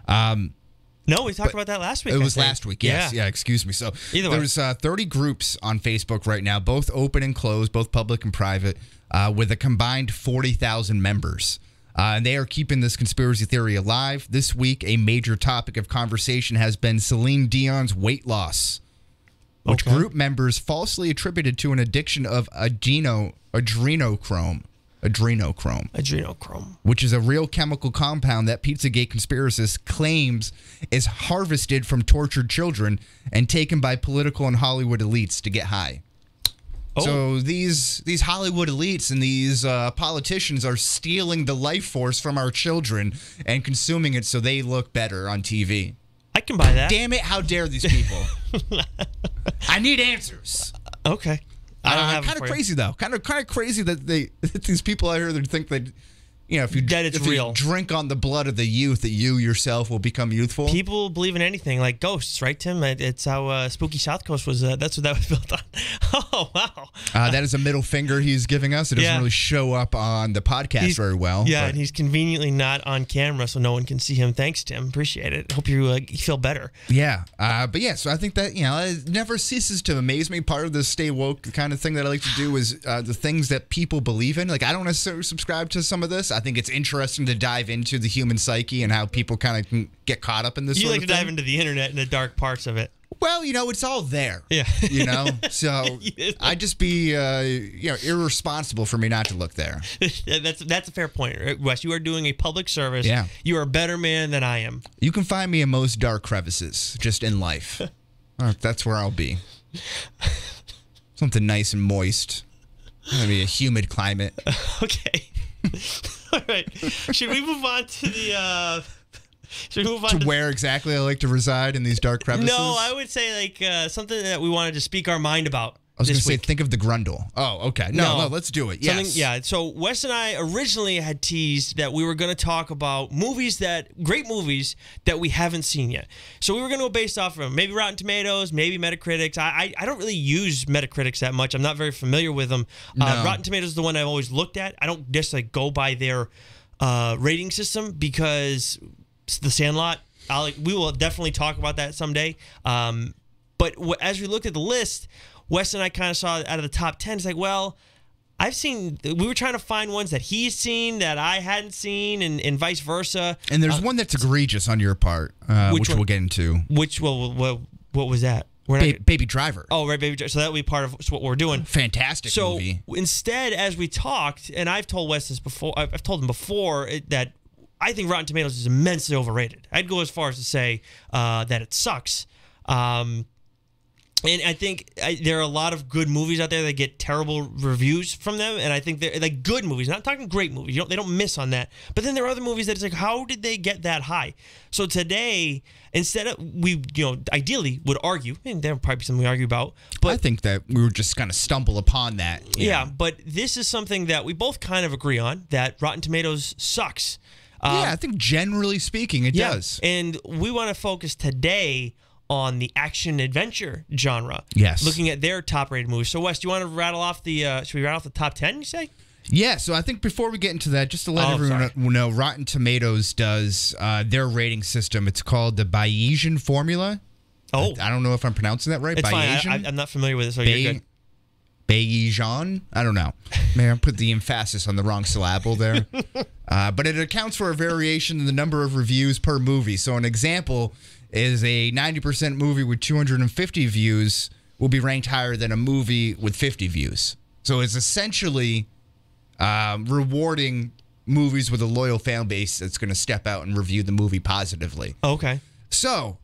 No, we talked about that last week. It was last week, yes. Yeah, excuse me. So there's 30 groups on Facebook right now, both open and closed, both public and private, with a combined 40,000 members. And they are keeping this conspiracy theory alive. This week, a major topic of conversation has been Celine Dion's weight loss, which group members falsely attributed to an addiction of adrenochrome, which is a real chemical compound that Pizzagate conspiracist claims is harvested from tortured children and taken by political and Hollywood elites to get high. So these Hollywood elites and these politicians are stealing the life force from our children and consuming it so they look better on TV. I can buy that. Damn it, how dare these people? I need answers. Okay. I don't have kind of crazy though. Kind of crazy that these people out here that think that, you know, if you drink on the blood of the youth, that you yourself will become youthful. People believe in anything, like ghosts, right, Tim? It's how Spooky South Coast was. That's what that was built on. Oh wow! That is a middle finger he's giving us. It doesn't really show up on the podcast very well. Yeah, and he's conveniently not on camera, so no one can see him. Thanks, Tim. Appreciate it. Hope you feel better. Yeah, but yeah. So I think that, you know, it never ceases to amaze me. Part of the stay woke kind of thing that I like to do is the things that people believe in. Like, I don't necessarily subscribe to some of this. I think it's interesting to dive into the human psyche and how people kind of can get caught up in this. You sort like of to thing. dive into the internet and the dark parts of it. Well, you know, it's all there. Yeah. You know, so I'd just be, irresponsible for me not to look there. That's a fair point, Wes. You are doing a public service. Yeah. You are a better man than I am. You can find me in most dark crevices, just in life. That's where I'll be. Something nice and moist. Maybe a humid climate. Okay. All right. Should we move on to the... Should we move on to where exactly I like to reside in these dark crevices? No, I would say like something that we wanted to speak our mind about. I was going to say, think of the Grundle. Oh, okay. No, let's do it. Yes. Yeah. So Wes and I originally had teased that we were going to talk about great movies that we haven't seen yet. So we were going to go based off of maybe Rotten Tomatoes, maybe Metacritic. I don't really use Metacritics that much. I'm not very familiar with them. No. Rotten Tomatoes is the one I've always looked at. I don't just like go by their rating system because The Sandlot. We will definitely talk about that someday. But as we looked at the list, Wes and I kind of saw out of the top 10, it's like, well, we were trying to find ones that he's seen that I hadn't seen and vice versa. And there's one that's egregious on your part, which we'll get into. What was that? Baby Driver. Oh, right, Baby Driver. So that would be part of what we're doing. Fantastic movie. So instead, as we talked, and I've told Wes this before, I've told him before that I think Rotten Tomatoes is immensely overrated. I'd go as far as to say that it sucks. And I think there are a lot of good movies out there that get terrible reviews from them, and I think they're like good movies. Not talking great movies. They don't miss on that. But then there are other movies that it's like, how did they get that high? So today, instead of ideally would argue, and there would probably be something we argue about. But I think that we would just kind of stumble upon that. Yeah, but this is something that we both kind of agree on, that Rotten Tomatoes sucks. Yeah, I think generally speaking, it does. And we want to focus today on the action-adventure genre. Yes. Looking at their top-rated movies. So, Wes, do you want to rattle off should we rattle off the top 10, you say? Yeah, so I think before we get into that, just to let everyone know, Rotten Tomatoes does their rating system. It's called the Bayesian Formula. Oh. I don't know if I'm pronouncing that right. It's Bayesian? fine. I'm not familiar with it, so you're good. Bayesian? I don't know. Maybe I put the emphasis on the wrong syllable there. But it accounts for a variation in the number of reviews per movie. So an example is a 90% movie with 250 views will be ranked higher than a movie with 50 views. So it's essentially rewarding movies with a loyal fan base that's going to step out and review the movie positively. Okay. So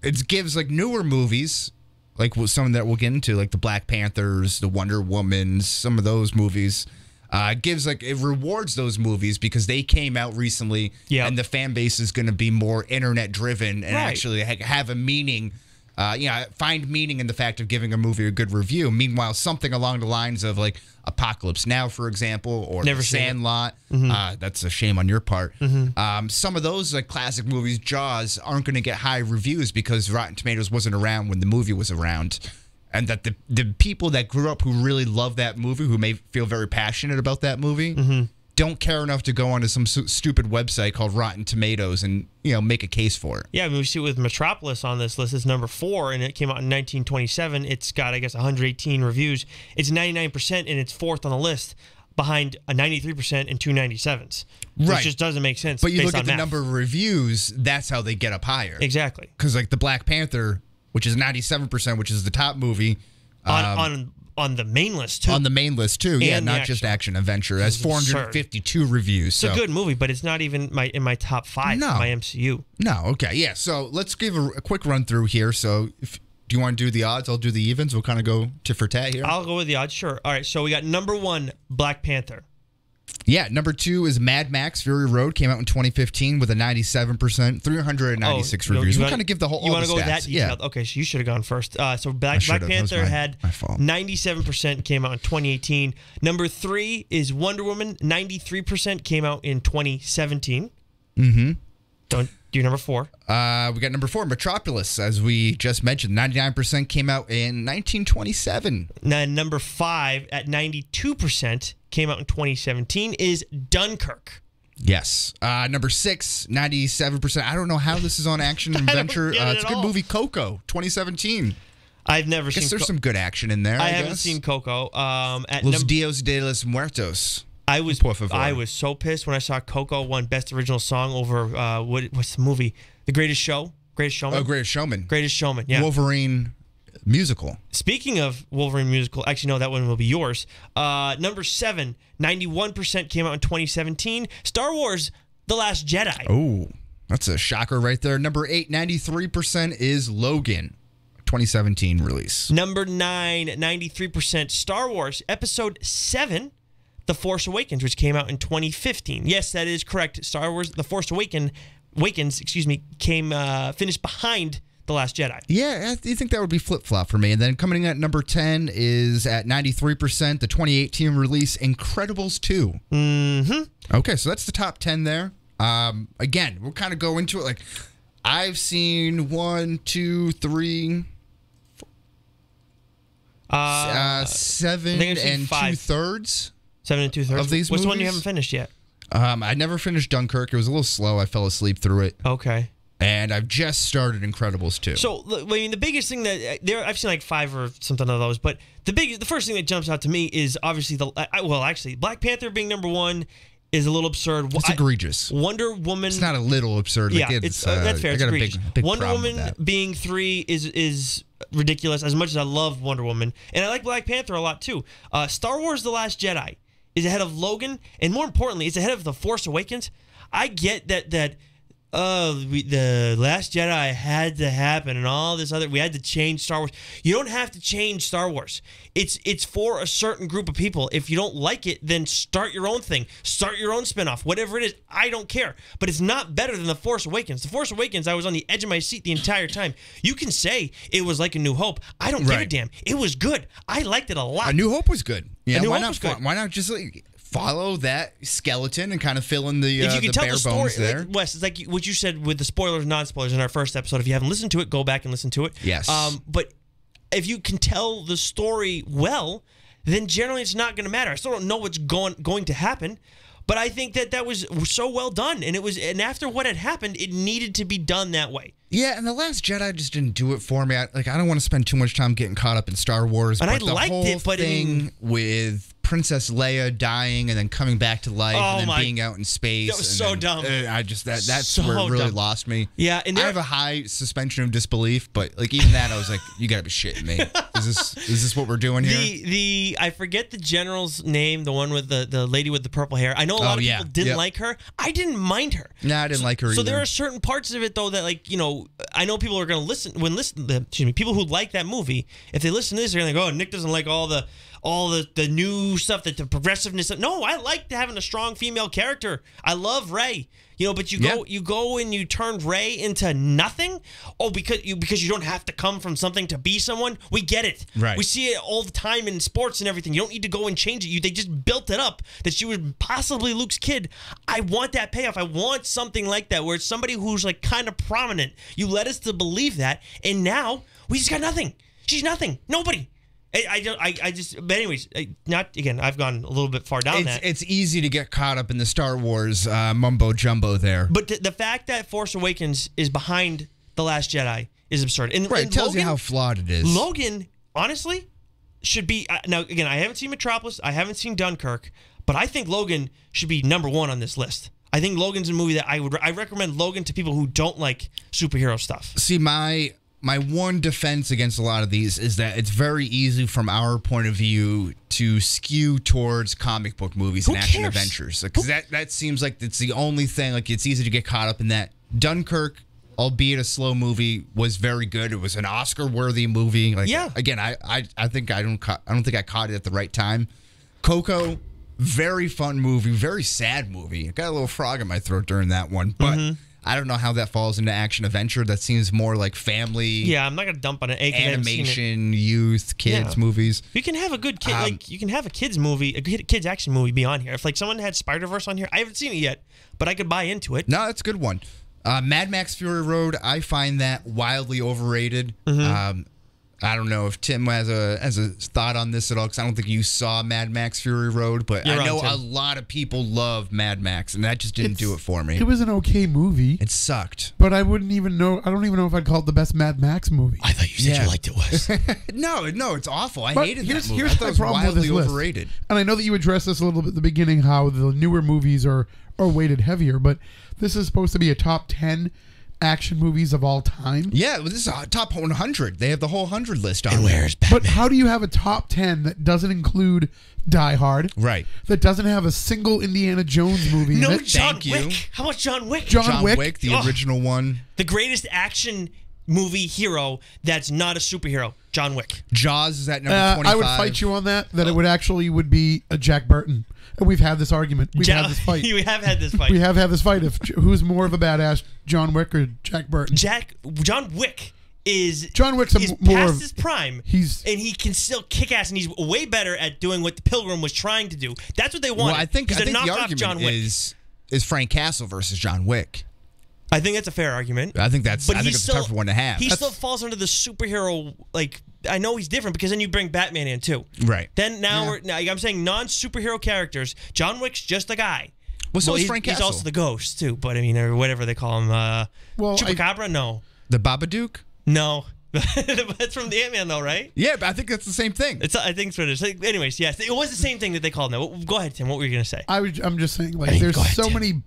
it gives like newer movies, like some that we'll get into, like the Black Panthers, the Wonder Womans, some of those movies. It rewards those movies because they came out recently, and the fan base is going to be more internet driven and actually have a meaning. Find meaning in the fact of giving a movie a good review. Meanwhile, something along the lines of like Apocalypse Now, for example, or The Sandlot. That's a shame on your part. Some of those like classic movies, Jaws, aren't going to get high reviews because Rotten Tomatoes wasn't around when the movie was around. And that the people that grew up who really love that movie, who may feel very passionate about that movie, don't care enough to go onto some stupid website called Rotten Tomatoes and make a case for it. Yeah, I mean, we see with Metropolis on this list. It's number 4, and it came out in 1927. It's got, I guess, 118 reviews. It's 99%, and it's 4th on the list behind a 93% and 297s. Which just doesn't make sense. But you look at the number of reviews, that's how they get up higher. Exactly. Because like the Black Panther, which is 97%, which is the top movie. On the main list, too. On the main list, too. Yeah, not just action adventure. It has 452 reviews. It's a good movie, but it's not even in my top 5 for my MCU. No, okay. Yeah, so let's give a quick run through here. So do you want to do the odds? I'll do the evens. We'll kind of go tit for tat here. I'll go with the odds, sure. All right, so we got number 1, Black Panther. Yeah, number 2 is Mad Max Fury Road. Came out in 2015 with a 97%, 396 reviews. We'll kind of give the whole. You want to go with that detailed? Yeah. Okay, so you should have gone first. So Black Panther had 97%, came out in 2018. Number 3 is Wonder Woman. 93% came out in 2017. Don't do number 4. We got number 4, Metropolis, as we just mentioned. 99% came out in 1927. Now, number 5 at 92%. Came out in 2017 is Dunkirk. Yes. Number 6, 97%. I don't know how this is on action and adventure. It's a good movie, Coco, 2017. I've never seen. There's some good action in there. I haven't seen Coco. Los Dios de los Muertos. I was so pissed when I saw Coco won Best Original Song over what's the movie? The Greatest Show? Greatest Showman? Oh, Greatest Showman. Greatest Showman, yeah. Wolverine musical. Speaking of Wolverine musical, actually, no, that one will be yours. Number 7, 91% came out in 2017. Star Wars, The Last Jedi. Oh, that's a shocker right there. Number 8, 93% is Logan, 2017 release. Number 9, 93%, Star Wars, Episode 7, The Force Awakens, which came out in 2015. Yes, that is correct. Star Wars, The Force Awakens, came finished behind The Last Jedi. Yeah, I think that would be flip-flop for me. And then coming in at number 10 is at 93%, the 2018 release, Incredibles 2. Okay, so that's the top 10 there. Again, we'll kind of go into it. Like, I've seen 1, 2, 3, 7 and 2/3. 7 and 2/3 of these movies. What's the one you haven't finished yet? I never finished Dunkirk. It was a little slow. I fell asleep through it. Okay. And I've just started Incredibles 2. So, I mean, the biggest thing that I've seen like 5 or something of those, but the first thing that jumps out to me is obviously Black Panther being number 1 is a little absurd. It's egregious. Wonder Woman. It's not a little absurd. Yeah, that's fair. It's egregious. Wonder Woman being 3 is ridiculous. As much as I love Wonder Woman, and I like Black Panther a lot too. Star Wars: The Last Jedi is ahead of Logan, and more importantly, it's ahead of The Force Awakens. I get that the Last Jedi had to happen and all this other. We had to change Star Wars. You don't have to change Star Wars. It's for a certain group of people. If you don't like it, then start your own thing. Start your own spinoff. Whatever it is, I don't care. But it's not better than The Force Awakens. The Force Awakens, I was on the edge of my seat the entire time. You can say it was like A New Hope. I don't give a damn. It was good. I liked it a lot. A New Hope was good. Yeah, why not just follow that skeleton and kind of fill in the bare bones there. Like, Wes, it's like what you said with the spoilers and non-spoilers in our first episode. If you haven't listened to it, go back and listen to it. Yes. But if you can tell the story well, then generally it's not going to matter. I still don't know what's going to happen, but I think that was so well done, and after what had happened, it needed to be done that way. Yeah, and The Last Jedi just didn't do it for me. I don't want to spend too much time getting caught up in Star Wars. And but I liked it, but thing with Princess Leia dying and then coming back to life and then being out in space. That was so dumb. That's so where it really dumb. lost me. Yeah, and I have a high suspension of disbelief, but like even that, I was like, you gotta be shitting me. Is this what we're doing here? I forget the general's name, the one with the lady with the purple hair. I know a lot of people didn't like her. I didn't mind her. No, I didn't like her either. So there are certain parts of it though that, like, you know, I know people are gonna people who like that movie, if they listen to this, they're gonna go, oh, Nick doesn't like all the new stuff, that the progressiveness. No, I like having a strong female character. I love Rey. You know, but you go and you turn Rey into nothing. Oh, because you don't have to come from something to be someone. We get it. Right. We see it all the time in sports and everything. You don't need to go and change it. They just built it up that she was possibly Luke's kid. I want that payoff. I want something like that where it's somebody who's like kind of prominent. You led us to believe that, and now we just got nothing. She's nothing. Nobody. But anyways, not again. I've gone a little bit far down that. It's easy to get caught up in the Star Wars mumbo jumbo there. But the fact that Force Awakens is behind The Last Jedi is absurd. And it tells you how flawed it is. Logan, honestly, should be now. Again, I haven't seen Metropolis. I haven't seen Dunkirk, but I think Logan should be #1 on this list. I think Logan's a movie that I recommend Logan to people who don't like superhero stuff. See, my one defense against a lot of these is that it's very easy from our point of view to skew towards comic book movies and action adventures. Because that seems like it's the only thing. Like, it's easy to get caught up in that. Dunkirk, albeit a slow movie, was very good. It was an Oscar-worthy movie. Like, again, I think I don't think I caught it at the right time. Coco, very fun movie, very sad movie. I got a little frog in my throat during that one, but. I don't know how that falls into action adventure. That seems more like family. Yeah, I'm not gonna dump on it. Animation, youth, kids movies. You can have a good kid, you can have a kids movie, a kids action movie be on here. If like someone had Spider-Verse on here, I haven't seen it yet, but I could buy into it. No, that's a good one. Mad Max Fury Road, I find that wildly overrated. I don't know if Tim has a thought on this at all, because I don't think you saw Mad Max Fury Road, but I know a lot of people love Mad Max, and that just didn't do it for me. It was an okay movie. It sucked. But I wouldn't even know. I don't even know if I'd call it the best Mad Max movie. I thought you said you liked it, Wes. No, it's awful. I hated that movie. Here's my problem with this overrated. List. And I know that you addressed this a little bit at the beginning, how the newer movies are weighted heavier, but this is supposed to be a top 10 action movies of all time. Yeah, well, this is a top 100. They have the whole 100 list on there. Where's Batman? But how do you have a top 10 that doesn't include Die Hard? Right. That doesn't have a single Indiana Jones movie No, in it? John Wick. How about John Wick? John Wick, the original one. The greatest action movie hero that's not a superhero. John Wick. Jaws is at number 25. I would fight you on that it would be a Jack Burton. And we've had this argument. We've had this fight. We have had this fight. We have had this fight. Who's more of a badass, John Wick or Jack Burton? John Wick is more past his prime. And he can still kick ass, and he's way better at doing what the Pilgrim was trying to do. That's what they wanted. Well, I think the argument is Frank Castle versus John Wick. I think that's a fair argument. I think it's a tougher one to have. He still falls under the superhero. Like, I know he's different because then you bring Batman in too. Right. Then now I'm saying non-superhero characters. John Wick's just a guy. Well, so is Frank Castle. He's also the ghost too. But I mean, or whatever they call him. Chupacabra? No. The Babadook? No. That's from the Ant-Man though, right? Yeah, but I think that's the same thing. I think it's what it is. Anyways, yes, it was the same thing that they called him. Go ahead, Tim. What were you gonna say? I'm just saying, like, there's so many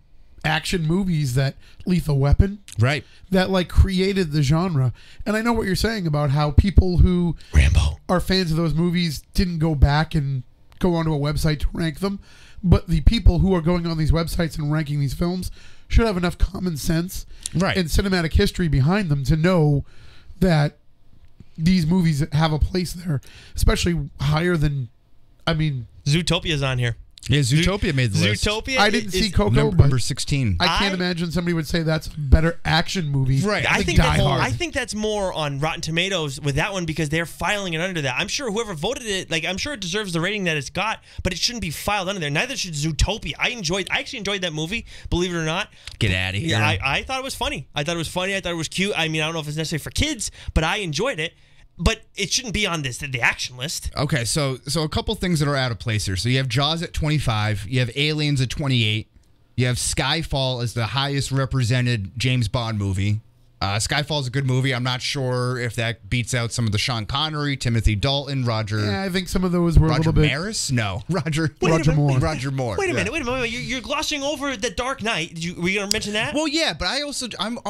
action movies that Lethal Weapon, right, that like created the genre. And I know what you're saying about how people who are fans of those movies didn't go back and go onto a website to rank them, but the people who are going on these websites and ranking these films should have enough common sense and cinematic history behind them to know that these movies have a place there, especially higher than, I mean, Zootopia's on here. Yeah, Zootopia made the list. Zootopia. I didn't see Coco, number 16. I can't imagine somebody would say that's a better action movie. Right. I think that's more on Rotten Tomatoes with that one because they're filing it under that. I'm sure whoever voted it, like, I'm sure it deserves the rating that it's got, but it shouldn't be filed under there. Neither should Zootopia. I actually enjoyed that movie, believe it or not. Get out of here. Yeah, I thought it was funny. I thought it was cute. I mean, I don't know if it's necessarily for kids, but I enjoyed it. But it shouldn't be on the action list. Okay, so a couple things that are out of place here. So you have Jaws at 25. You have Aliens at 28. You have Skyfall as the highest represented James Bond movie Skyfall's a good movie. I'm not sure if that beats out some of the Sean Connery, Timothy Dalton, Roger. Yeah, I think some of those were a little bit. Roger Maris? No, Roger Moore. Roger Moore. Wait a minute. You're glossing over The Dark Knight. Were you going to mention that? Well, yeah, but I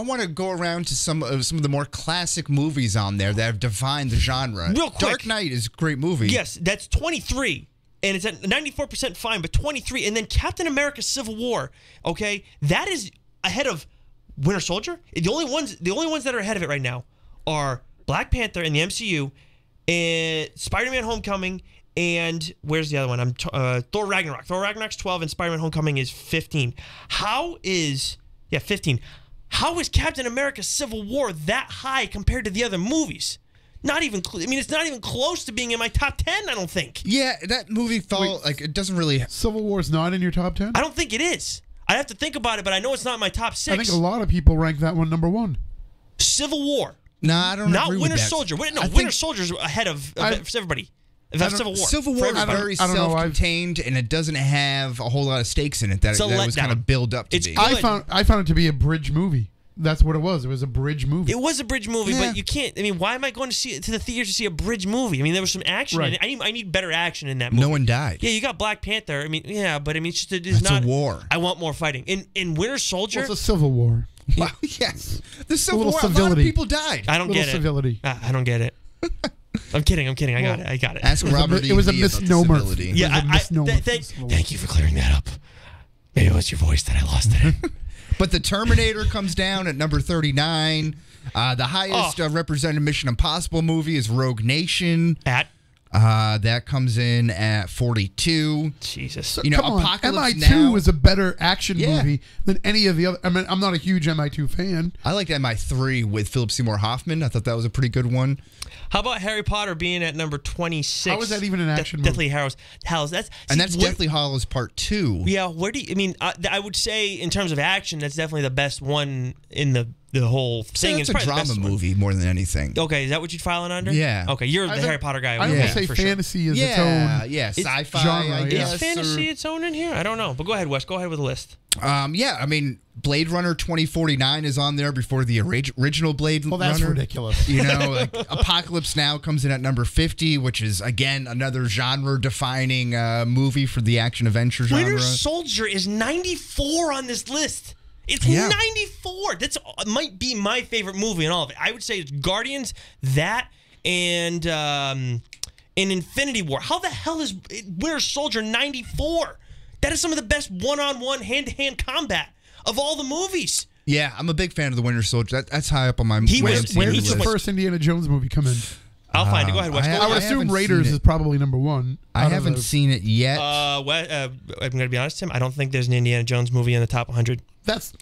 want to go around to some of the more classic movies on there that have defined the genre. Real quick. Dark Knight is a great movie. Yes, that's 23. And it's at 94% fine, but 23. And then Captain America: Civil War. Okay, that is ahead of Winter Soldier. The only ones that are ahead of it right now are Black Panther in the MCU, and Spider-Man: Homecoming, and where's the other one? Thor Ragnarok. Thor Ragnarok's 12, and Spider-Man: Homecoming is 15. 15. How is Captain America: Civil War that high compared to the other movies? Not even. It's not even close to being in my top 10. I don't think. Yeah, that movie it doesn't really. Civil War's not in your top 10. I don't think it is. I have to think about it, but I know it's not in my top 6. I think a lot of people rank that one number 1. Civil War. No, I don't. Not agree Winter with that. Soldier. Winter Soldier's ahead of everybody. Civil War. Civil War is very self-contained, and it doesn't have a whole lot of stakes in it that was kind of built up to be. I found it to be a bridge movie. That's what it was. It was a bridge movie. It was a bridge movie, but you can't. Why am I going to the theater to see a bridge movie? There was some action in it. I need better action in that movie. No one died. Yeah, you got Black Panther. But it's just it's not a war. I want more fighting. In Winter Soldier, it's a civil war. Wow, yes, the Civil War. Civility. A lot of people died. I don't get it. Civility. I don't get it. I'm kidding. I got it. Ask Robert. It was a misnomer. Yeah, thank you for clearing that up. Maybe it was your voice that I lost today. But the Terminator comes down at number 39. The highest represented Mission Impossible movie is Rogue Nation. That comes in at 42. Jesus. So, come on. MI2 is a better action movie than any of the other. I'm not a huge MI2 fan. I liked MI3 with Philip Seymour Hoffman. I thought that was a pretty good one. How about Harry Potter being at number 26? How is that even an action movie? Deathly Hallows. That's Deathly Hallows Part 2. Yeah, where do you... I would say, in terms of action, that's definitely the best one in the whole thing. It's a drama movie more than anything. Okay, is that what you'd file it under? Yeah. Okay, you're the Harry Potter guy. I would say fantasy is its own sci-fi genre. I guess, is fantasy its own in here? I don't know. But go ahead, Wes. Go ahead with the list. Blade Runner 2049 is on there before the original Blade Runner. Well, that's ridiculous. Apocalypse Now comes in at number 50, which is, again, another genre-defining movie for the action-adventure genre. Winter Soldier is 94 on this list. It's 94. That might be my favorite movie in all of it. I would say it's Guardians, that, and Infinity War. How the hell is Winter Soldier 94? That is some of the best one-on-one, hand-to-hand combat of all the movies. Yeah, I'm a big fan of the Winter Soldier. That's high up on my list. Where did the first Indiana Jones movie come in? I'll find it. Go ahead, Wes. I would assume Raiders is probably number 1. I haven't seen it yet. I'm going to be honest, Tim. I don't think there's an Indiana Jones movie in the top 100. That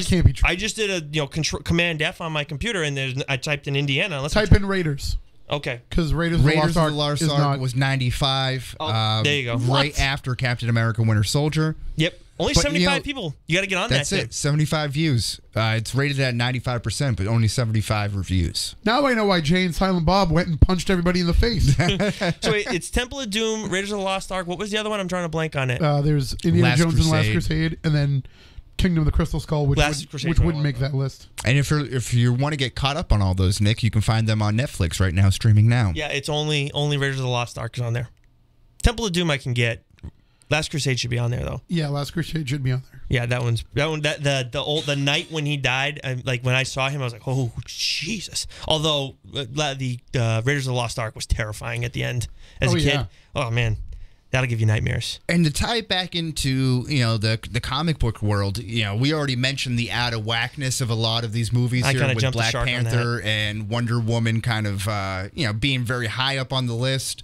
can't be true. I just did a Command F on my computer, and I typed in Indiana. Type in Raiders. Okay. Because Raiders of the Lost Ark was 95. There you go. Right after Captain America: Winter Soldier. Yep. Only 75 people. You got to get on that. That's it. 75 views. It's rated at 95%, but only 75 reviews. Now I know why Jay and Silent Bob went and punched everybody in the face. So it's Temple of Doom, Raiders of the Lost Ark. What was the other one? I'm trying to blank on it. There's Indiana Jones and Last Crusade, and then Kingdom of the Crystal Skull, which wouldn't make that list. And if you want to get caught up on all those, Nick, you can find them on Netflix right now, streaming now. Yeah, it's only Raiders of the Lost Ark is on there. Temple of Doom I can get. Last Crusade should be on there though. Yeah, Last Crusade should be on there. Yeah, the night when he died, when I saw him, I was like, oh Jesus. Although the Raiders of the Lost Ark was terrifying at the end as a kid. Yeah. Oh man. That'll give you nightmares. And to tie it back into the comic book world, we already mentioned the out of whackness of a lot of these movies here with Black Panther and Wonder Woman kind of being very high up on the list.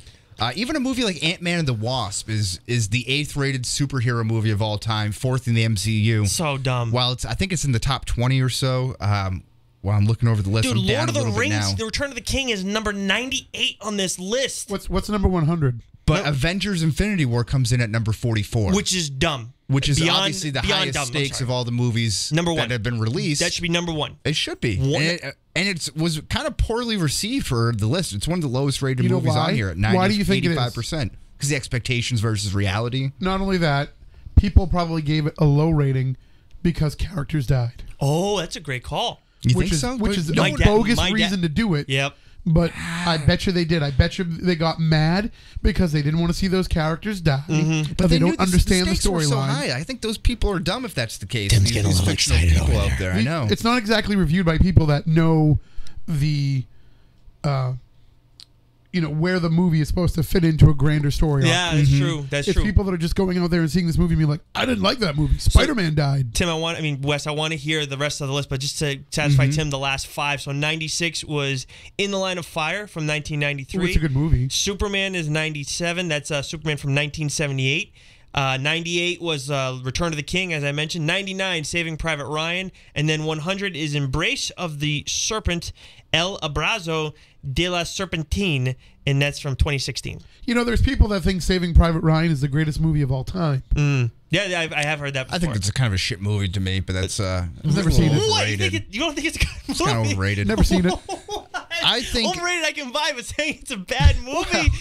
Even a movie like Ant-Man and the Wasp is the 8th rated superhero movie of all time, 4th in the MCU. So dumb. While I think it's in the top 20 or so. While I'm looking over the list, dude, I'm down Lord of the Rings, now. The Return of the King is number 98 on this list. What's number 100? But Avengers Infinity War comes in at number 44. Which is dumb. Which is obviously the highest stakes of all the movies that have been released. That should be number 1. It should be. And it was kind of poorly received for the list. It's one of the lowest rated movies on here at 90, why do you think 85%. Because the expectations versus reality. Not only that, people probably gave it a low rating because characters died. Oh, that's a great call. You think so? Which is a bogus reason to do it. Yep. But I bet you they did. I bet you they got mad because they didn't want to see those characters die. Mm-hmm. But they don't understand the storyline. So I think those people are dumb if that's the case. Tim's getting a little excited over out there. I know. It's not exactly reviewed by people that know the, where the movie is supposed to fit into a grander story. Yeah, that's true. That's it's true. People that are just going out there and seeing this movie and being like, I didn't like that movie. Spider-Man died. Tim, Wes, I want to hear the rest of the list, but just to satisfy Tim, the last 5. So 96 was In the Line of Fire from 1993. It's a good movie. Superman is 97. That's Superman from 1978. 98 was Return of the King, as I mentioned. 99, Saving Private Ryan. And then 100 is Embrace of the Serpent, El Abrazo de la Serpentine, and that's from 2016. There's people that think Saving Private Ryan is the greatest movie of all time. Yeah, I have heard that before. I think it's a kind of a shit movie to me, but that's I've never seen it. What? You don't think it's a good movie? It's kind of overrated. Never seen it. I think overrated I can buy, but saying it's a bad movie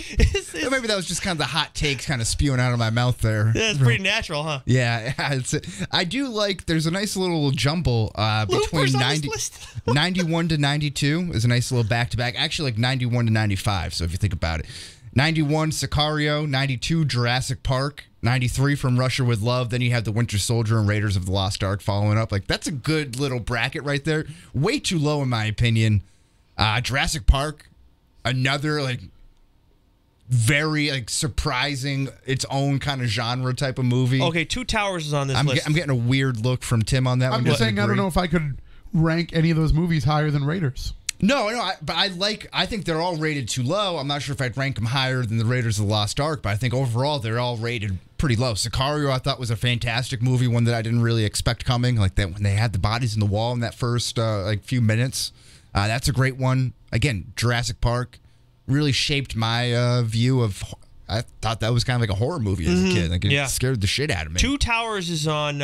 maybe that was just kind of the hot takes kind of spewing out of my mouth there. Yeah, it's pretty natural, huh? Yeah, I do like. There's a nice little jumble between 91 to 92 is a nice little back to back. Actually, like 91 to 95. So if you think about it, 91 Sicario, 92 Jurassic Park, 93 From Russia with Love. Then you have The Winter Soldier and Raiders of the Lost Ark following up. Like that's a good little bracket right there. Way too low in my opinion. Jurassic Park, another like very surprising its own kind of genre type of movie. Okay, Two Towers is on this list. I'm getting a weird look from Tim on that one. I'm just saying I don't know if I could rank any of those movies higher than Raiders. No, but I think they're all rated too low. I'm not sure if I'd rank them higher than the Raiders of the Lost Ark, but I think overall they're all rated pretty low. Sicario I thought was a fantastic movie, one that I didn't really expect coming, like that when they had the bodies in the wall in that first few minutes. That's a great one. Again, Jurassic Park really shaped my view of. I thought that was kind of like a horror movie as a kid. Like it scared the shit out of me. Two Towers is on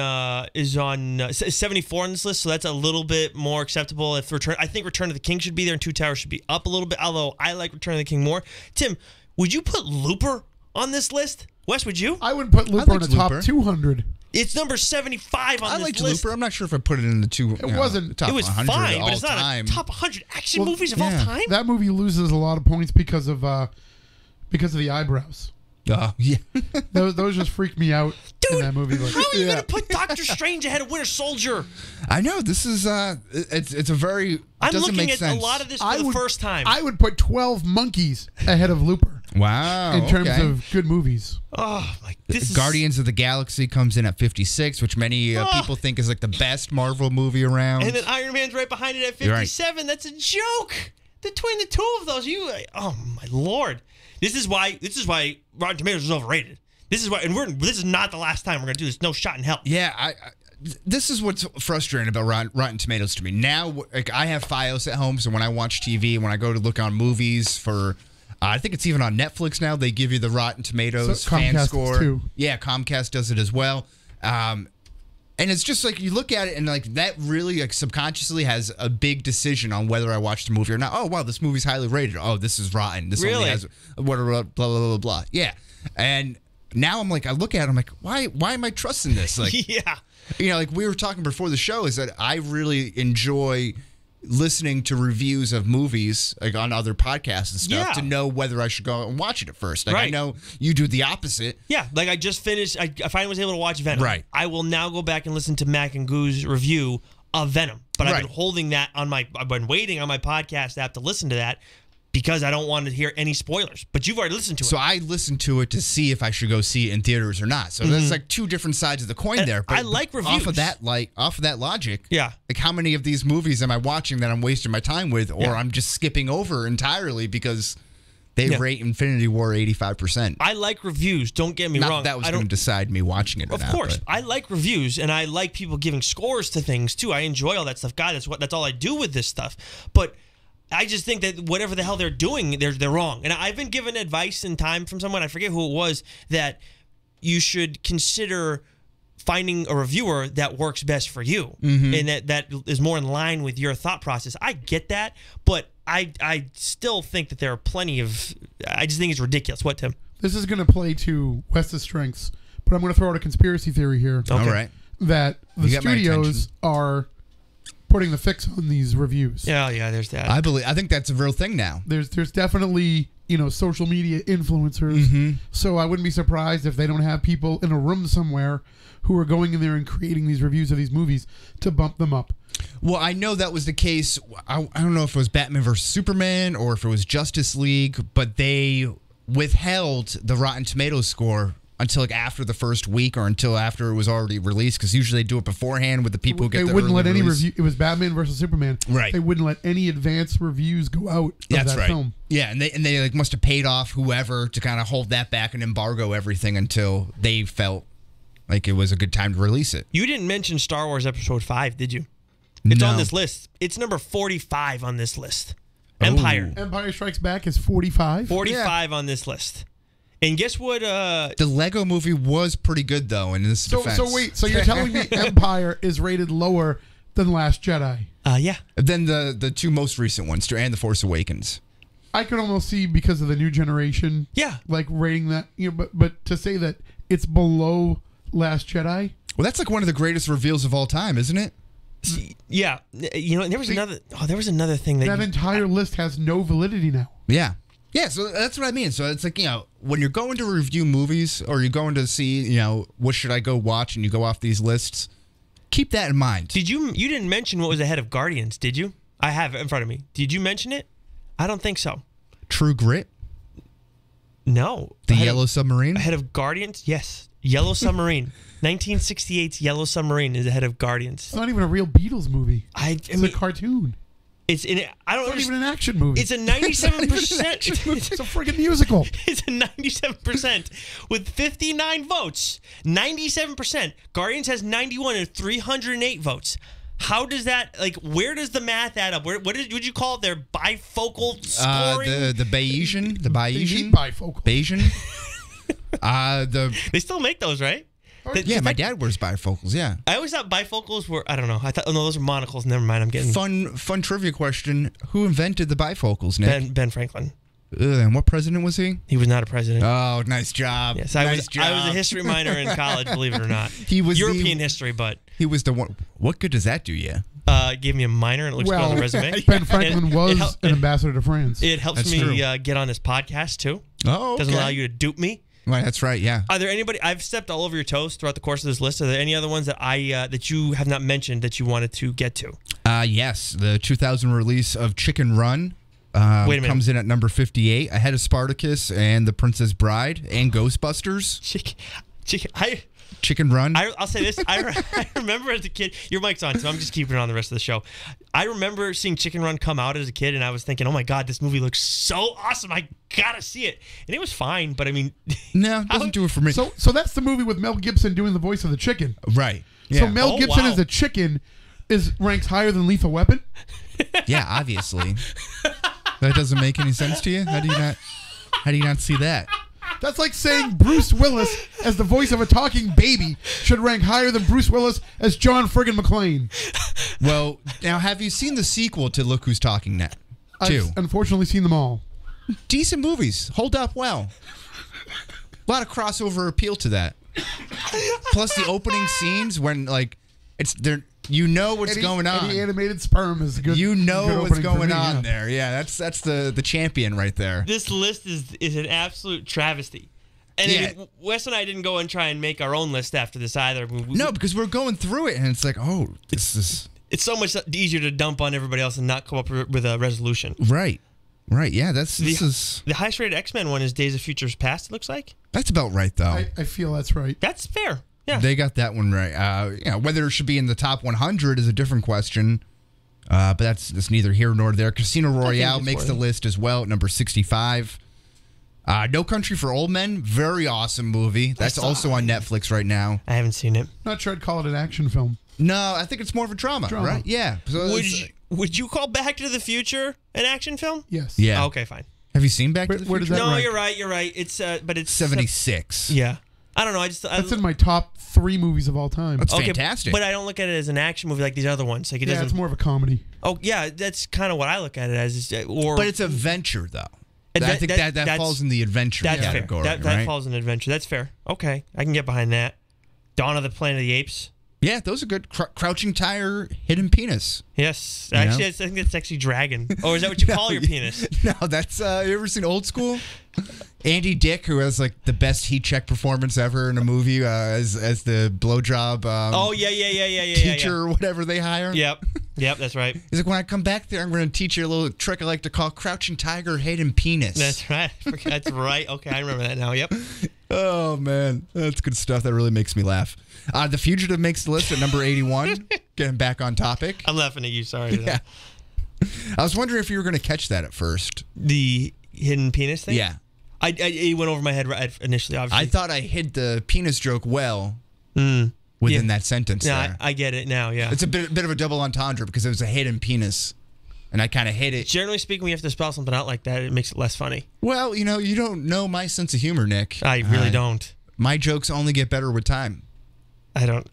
74 on this list, so that's a little bit more acceptable. I think Return of the King should be there, and Two Towers should be up a little bit. Although I like Return of the King more. Tim, would you put Looper on this list? Wes, would you? I would put Looper in the top 200. It's number 75 on this list. I liked Looper. I'm not sure if I put it in the top It was 100 fine, but it's not time. a top 100 action movies of all time. That movie loses a lot of points because of the eyebrows. Yeah. those just freaked me out. Dude, in that movie. How are you going to put Doctor Strange ahead of Winter Soldier? I know this is it's a very. I'm doesn't looking make at sense. a lot of this for the first time. I would put 12 Monkeys ahead of Looper. Wow. In terms of good movies. Oh, this Guardians of the Galaxy comes in at 56, which many people think is like the best Marvel movie around. And then Iron Man's right behind it at 57. Right. That's a joke. Between the two of those, oh my Lord. This is why Rotten Tomatoes is overrated. This is why, and this is not the last time we're going to do this. No shot in hell. Yeah, this is what's frustrating about Rotten Tomatoes to me. Now, I have Fios at home, so when I watch TV, when I go to look on movies for, I think it's even on Netflix now, they give you the Rotten Tomatoes fan score. Too. Yeah, Comcast does it as well. And it's just like you look at it and like that really subconsciously has a big decision on whether I watch the movie or not. Oh, wow, this movie's highly rated. Oh, this is rotten. This only has blah, blah, blah, blah. Yeah. And now I'm like, I look at it, I'm like, why am I trusting this? Like, yeah. Like we were talking before the show is that I really enjoy listening to reviews of movies like on other podcasts and stuff to know whether I should go and watch it at first. Like I know you do the opposite. Yeah, like I just finished. I finally was able to watch Venom. Right. I will now go back and listen to Mac and Goo's review of Venom. But I've been holding that on I've been waiting on my podcast app to listen to that because I don't want to hear any spoilers. But you've already listened to it. So I listened to it to see if I should go see it in theaters or not. So that's like two different sides of the coin there. But I like reviews. Off of that logic, yeah. Like how many of these movies am I watching that I'm wasting my time with or I'm just skipping over entirely because they rate Infinity War 85%. I like reviews. Don't get me wrong. That was going to decide me watching it or not. Of course. I like reviews and I like people giving scores to things too. I enjoy all that stuff. God, that's all I do with this stuff. But I just think that whatever the hell they're doing, they're wrong. And I've been given advice in time from someone, I forget who it was, that you should consider finding a reviewer that works best for you and that is more in line with your thought process. I get that, but I still think that there are plenty of... I just think it's ridiculous. What, Tim? This is going to play to Wes's strengths, but I'm going to throw out a conspiracy theory here. Okay. All right. That the studios are putting the fix on these reviews. Yeah, there's that. I think that's a real thing now. There's definitely, social media influencers. Mm-hmm. So I wouldn't be surprised if they don't have people in a room somewhere who are going in there and creating these reviews of these movies to bump them up. Well, I know that was the case. I don't know if it was Batman vs. Superman or if it was Justice League, but they withheld the Rotten Tomatoes score until after the first week or until after it was already released, because usually they do it beforehand with the people who get the wouldn't let early any release. review. It was Batman versus Superman. Right. They wouldn't let any advanced reviews go out of That's that right. film. Yeah, and they must have paid off whoever to kind of hold that back and embargo everything until they felt like it was a good time to release it. You didn't mention Star Wars Episode 5, did you? It's on this list. It's number 45 on this list. Empire. Empire Strikes Back is 45. 45 on this list. And guess what? The Lego movie was pretty good, though, in this defense. So wait, so you're telling me Empire is rated lower than Last Jedi? Yeah. Then the two most recent ones, and The Force Awakens. I could almost see, because of the new generation, rating that, but to say that it's below Last Jedi. Well, that's like one of the greatest reveals of all time, isn't it? Yeah. There was another thing that entire list has no validity now. Yeah. Yeah, so that's what I mean. So it's like, when you're going to review movies or you're going to see, what should I go watch, and you go off these lists, keep that in mind. You didn't mention what was ahead of Guardians, did you? I have it in front of me. Did you mention it? I don't think so. True Grit? No. The Yellow Submarine? Ahead of Guardians? Yes. Yellow Submarine. 1968's Yellow Submarine is ahead of Guardians. It's not even a real Beatles movie. It's a cartoon. It's not even an action movie. It's a 97%. It's a freaking musical. It's a 97% with 59 votes. 97%. Guardians has 91 and 308 votes. How does that, where does the math add up? What would you call it, their bifocal scoring? The Bayesian? The Bayesian? Bifocal. Bayesian? They still make those, right? Yeah, my dad wears bifocals, yeah. I always thought bifocals were, I don't know. I thought, no, those are monocles. Never mind, I'm getting... Fun trivia question. Who invented the bifocals, Nick? Ben Franklin. And what president was he? He was not a president. Oh, nice job. Yes, I was a history minor in college, believe it or not. He was European history, but... He was the one... What good does that do you? Gave me a minor and it looks good on the resume. Ben Franklin was an ambassador to France. It helps me get on this podcast, too. Oh, okay. Doesn't allow you to dupe me. Right, that's right, yeah. Are there anybody... I've stepped all over your toes throughout the course of this list. Are there any other ones that that you have not mentioned that you wanted to get to? Yes. The 2000 release of Chicken Run Wait a minute. comes in at number 58, ahead of Spartacus and The Princess Bride and Ghostbusters. Chicken Run. I'll say this. I remember as a kid... Your mic's on, so I'm just keeping it on the rest of the show. I remember seeing Chicken Run come out as a kid, and I was thinking, oh my God, this movie looks so awesome. I gotta see it. And it was fine, but I mean... No, it doesn't do it for me. So that's the movie with Mel Gibson doing the voice of the chicken. Right. Yeah. So Mel Gibson as a chicken ranks higher than Lethal Weapon? Yeah, obviously. That doesn't make any sense to you? How do you not see that? That's like saying Bruce Willis as the voice of a talking baby should rank higher than Bruce Willis as John friggin' McClane. Well, now have you seen the sequel to Look Who's Talking Now? I've unfortunately seen them all. Decent movies. Hold up well. A lot of crossover appeal to that. Plus the opening scenes when it's there. You know what's going on. Any animated sperm is good. You know what's going on there. Yeah, that's the champion right there. This list is an absolute travesty. And Wes and I didn't go and try and make our own list after this either. No, because we're going through it, and it's like, oh, this is... It's so much easier to dump on everybody else and not come up with a resolution. Right. Yeah, the highest rated X-Men one is Days of Futures Past, it looks like. That's about right, though. I feel that's right. That's fair. Yeah. They got that one right. Whether it should be in the top 100 is a different question. But that's neither here nor there. Casino Royale makes the list as well at number 65. No Country for Old Men, very awesome movie. That's also on Netflix right now. I haven't seen it. Not sure I'd call it an action film. No, I think it's more of a drama. Right? Yeah. So would you call Back to the Future an action film? Yes. Yeah. Oh, okay, fine. Have you seen Back to the Future? Where does that rank? You're right. It's but it's 76. Yeah. I don't know. That's in my top 3 movies of all time. That's fantastic. But I don't look at it as an action movie like these other ones. Like it's more of a comedy. Oh yeah, that's kind of what I look at it as. But it's adventure though. I think that falls in the adventure category. That falls in adventure. That's fair. Okay, I can get behind that. Dawn of the Planet of the Apes. Yeah, those are good. Crouching Tiger, Hidden Penis. Yes. Actually, I think that's actually Dragon. Or is that what you call your penis? No, that's... you ever seen Old School? Andy Dick, who has like the best heat check performance ever in a movie as the blowjob teacher or whatever they hire. Yep, that's right. He's like, when I come back there, I'm going to teach you a little trick I like to call Crouching Tiger, Hidden Penis. That's right. That's right. Okay, I remember that now. Yep. Oh, man. That's good stuff. That really makes me laugh. The Fugitive makes the list at number 81. Getting back on topic. I'm laughing at you. Sorry. Yeah. I was wondering if you were going to catch that at first. The hidden penis thing? Yeah. It went over my head initially, obviously. I thought I hid the penis joke well within that sentence there. I get it now, yeah. It's a bit of a double entendre because it was a hidden penis. And I kind of hid it. Generally speaking, when you have to spell something out like that, it makes it less funny. Well, you don't know my sense of humor, Nick. I really don't. My jokes only get better with time. I don't.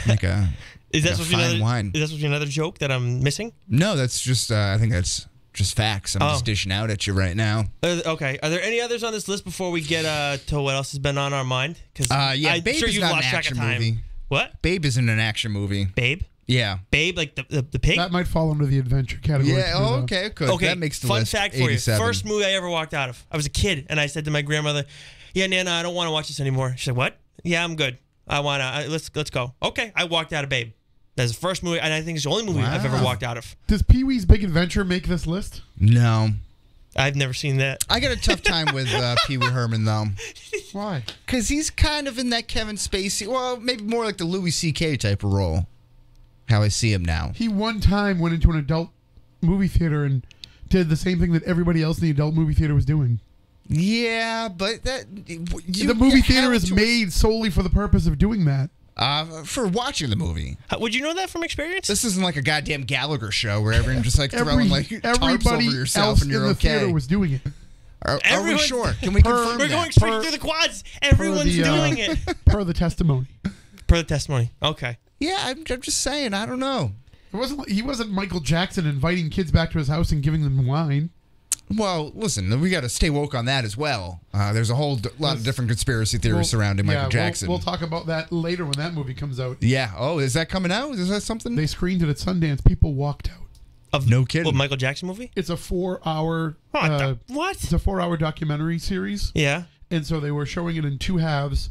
Like a Is that supposed to be another joke that I'm missing? No, that's just, I think that's just facts. I'm just dishing out at you right now. Okay. Are there any others on this list before we get to what else has been on our mind? Because Babe sure is you've not lost an track action of time. movie. What? Babe isn't an action movie. Babe? Yeah. Babe, like the pig? That might fall under the adventure category. Yeah, okay, good. Okay, that makes the fun list. fact for 87. you. First movie I ever walked out of. I was a kid, and I said to my grandmother, yeah, Nana, I don't want to watch this anymore. She said, what? Yeah, I'm good. I want to, let's go. Okay, I walked out of Babe. That's the first movie, and I think it's the only movie I've ever walked out of. Does Pee-wee's Big Adventure make this list? No. I've never seen that. I got a tough time with Pee Wee Herman, though. Why? Because he's kind of in that Kevin Spacey, well, maybe more like the Louis C.K. type of role. How I see him now. He one time went into an adult movie theater and did the same thing that everybody else in the adult movie theater was doing. Yeah, but the movie theater is made solely for the purpose of doing that. For watching the movie. Would you know that from experience? This isn't like a goddamn Gallagher show where everyone just like throwing like tarps over yourself else and you're in the okay. theater was doing it. Are we sure? Can we confirm We're that? going straight through the quads. Everyone's doing it. Per the testimony. Per the testimony. Okay. Yeah, I'm just saying. I don't know. He wasn't Michael Jackson inviting kids back to his house and giving them wine. Well, listen, we got to stay woke on that as well. There's a whole lot of different conspiracy theories surrounding Michael Jackson. We'll talk about that later when that movie comes out. Yeah. Oh, is that coming out? Is that something? They screened it at Sundance. People walked out. No kidding. What, Michael Jackson movie? It's a 4-hour. What? It's a 4-hour documentary series. Yeah. And so they were showing it in 2 halves,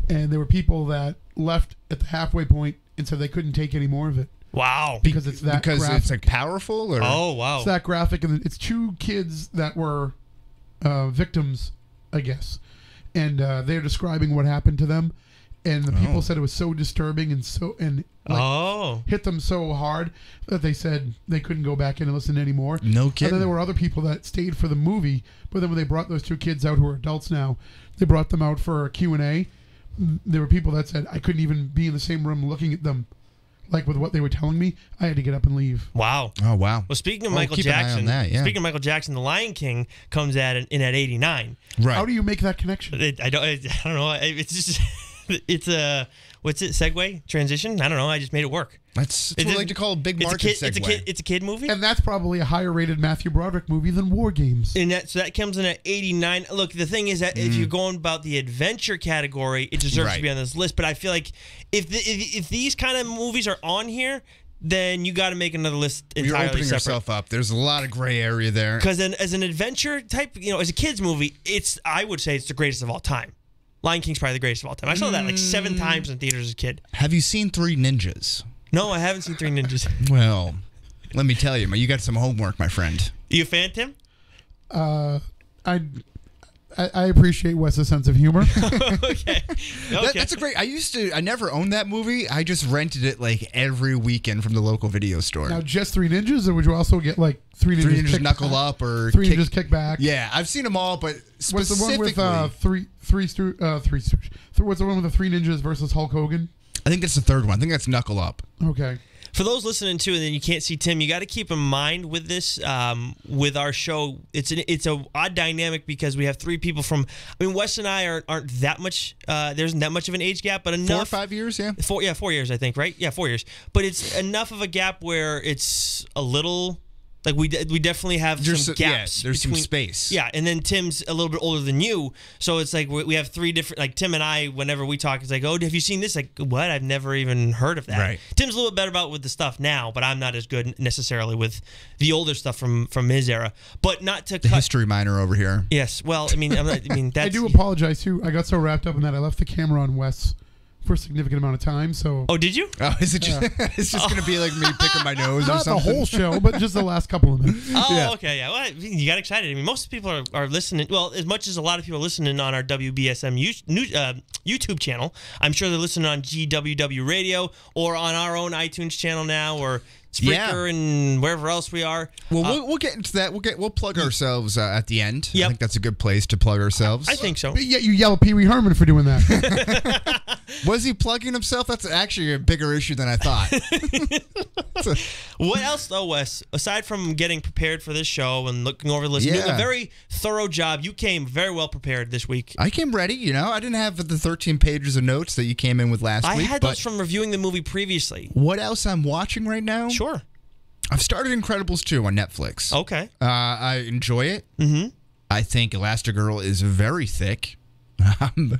and there were people that left at the halfway point and said they couldn't take any more of it. Wow. Because it's that graphic. It's like powerful? Or? Oh, wow. It's that graphic, and it's 2 kids that were victims, I guess. And they're describing what happened to them. And the people said it was so disturbing and hit them so hard that they said they couldn't go back in and listen anymore. No kidding. And then there were other people that stayed for the movie, but then when they brought those 2 kids out who are adults now, they brought them out for a Q&A. There were people that said I couldn't even be in the same room looking at them. Like with what they were telling me, I had to get up and leave. Wow. Oh, wow. Well, speaking of Michael Jackson, speaking of Michael Jackson, The Lion King comes in at 89. Right. How do you make that connection? I don't know. It's just it's a what's it? Segue? Transition? I don't know. I just made it work. That's what I like to call a big market segue. It's a kid movie, and that's probably a higher rated Matthew Broderick movie than War Games. And so that comes in at 89. Look, the thing is that if you're going about the adventure category, it deserves to be on this list. But I feel like if these kind of movies are on here, then you got to make another list entirely You're opening separate. yourself up. There's a lot of gray area there. Because as an adventure type, as a kids movie, I would say it's the greatest of all time. Lion King's probably the greatest of all time. I saw that like 7 times in theaters as a kid. Have you seen 3 Ninjas? No, I haven't seen 3 Ninjas. Well, let me tell you, you got some homework, my friend. You a fan, Tim? I appreciate Wes's sense of humor. Okay. That's a great. I never owned that movie. I just rented it like every weekend from the local video store. Now, just 3 Ninjas, or would you also get like 3 Ninjas? 3 Ninjas Knuckle Up or 3 Ninjas Kick Back? Yeah, I've seen them all, but specifically, what's the one with what's the one with the 3 Ninjas versus Hulk Hogan? I think that's the third one. I think that's Knuckle Up. Okay. For those listening to, and then you can't see Tim, you got to keep in mind with this, with our show, it's a odd dynamic because we have 3 people from. I mean, Wes and I aren't that much. There isn't that much of an age gap, but enough. 4 or 5 years, yeah. 4 years, I think, right? Yeah, 4 years. But it's enough of a gap where it's a little Like we definitely have some gaps. Yeah, there's some space. Yeah, and then Tim's a little bit older than you, so it's like we have three different. Like Tim and I, whenever we talk, it's like, oh, have you seen this? Like, what? I've never even heard of that. Right. Tim's a little bit better with the stuff now, but I'm not as good necessarily with the older stuff from his era. But not to the history minor over here. Yes. Well, I mean, that's, I do apologize too. I got so wrapped up in that I left the camera on Wes for a significant amount of time. So. Oh, did you? Oh, is it just? It's just gonna be like me picking my nose or Not something. the whole show, but just the last couple of minutes. Oh, Yeah. okay, yeah. Well, you got excited. I mean, most people are listening. Well, as much as a lot of people are listening on our WBSM YouTube channel, I'm sure they're listening on GWW Radio or on our own iTunes channel now, or Spreaker and wherever else we are. Well, we'll get into that. We'll plug ourselves at the end. Yep. I think that's a good place to plug ourselves. I think so. But yet you yell at Pee Wee Herman for doing that. Was he plugging himself? That's actually a bigger issue than I thought. What else, though, Wes? Aside from getting prepared for this show and looking over the list, doing a very thorough job, you came very well prepared this week. I came ready. You know, I didn't have the 13 pages of notes that you came in with last week. I had those from reviewing the movie previously. What else I'm watching right now? Sure. I've started Incredibles 2 on Netflix. Okay. I enjoy it. Mm-hmm. I think Elastigirl is very thick.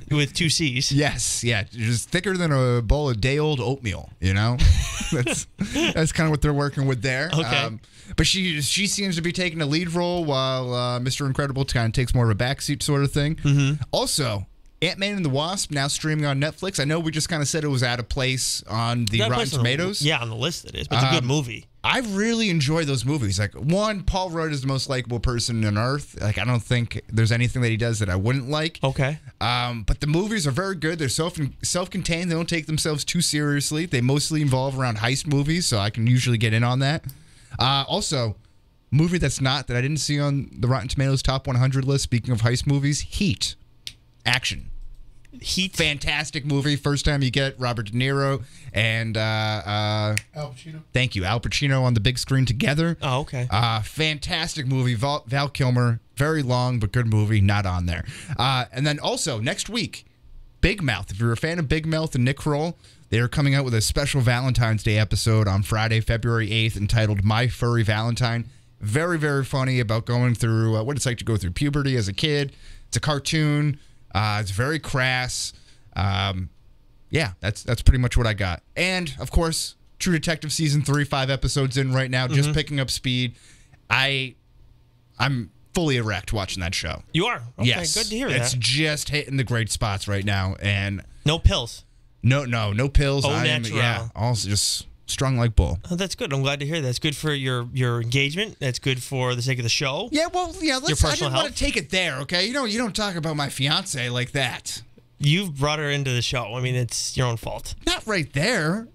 With 2 C's. Yes, yeah, just thicker than a bowl of day-old oatmeal. You know, that's kind of what they're working with there. Okay. But she seems to be taking a lead role while Mr. Incredible kind of takes more of a backseat sort of thing. Mm-hmm. Also, Ant-Man and the Wasp now streaming on Netflix. I know we just kind of said it was out of place on the Rotten Tomatoes. Yeah, on the list it is, but it's a good movie. I really enjoy those movies. Like, one, Paul Rudd is the most likable person on earth. Like, I don't think there's anything that he does that I wouldn't like. Okay. But the movies are very good. They're self-contained. They don't take themselves too seriously. They mostly involve around heist movies, so I can usually get in on that. Also, movie that I didn't see on the Rotten Tomatoes top 100 list, speaking of heist movies, Heat. Action. Heat. Fantastic movie. First time you get Robert De Niro and Al Pacino. Thank you, Al Pacino on the big screen together. Oh, okay. Fantastic movie. Val Kilmer, very long but good movie, not on there. And then also next week, Big Mouth. If you're a fan of Big Mouth and Nick Kroll, they are coming out with a special Valentine's Day episode on Friday, February 8th, entitled My Furry Valentine. Very, very funny about going through what it's like to go through puberty as a kid. It's a cartoon. It's very crass. Yeah, that's pretty much what I got. And, of course, True Detective Season 3, 5 episodes in right now, just picking up speed. I'm fully erect watching that show. You are? Okay, yes. Good to hear that. It's just hitting the great spots right now. And no pills? No pills. Oh, natural. Yeah, also just strong like bull. Oh, that's good. I'm glad to hear that. That's good for your engagement. That's good for the sake of the show. Yeah, well, yeah. Your personal I didn't want to take it there, okay? You don't talk about my fiance like that. You've brought her into the show. I mean, it's your own fault. Not right there.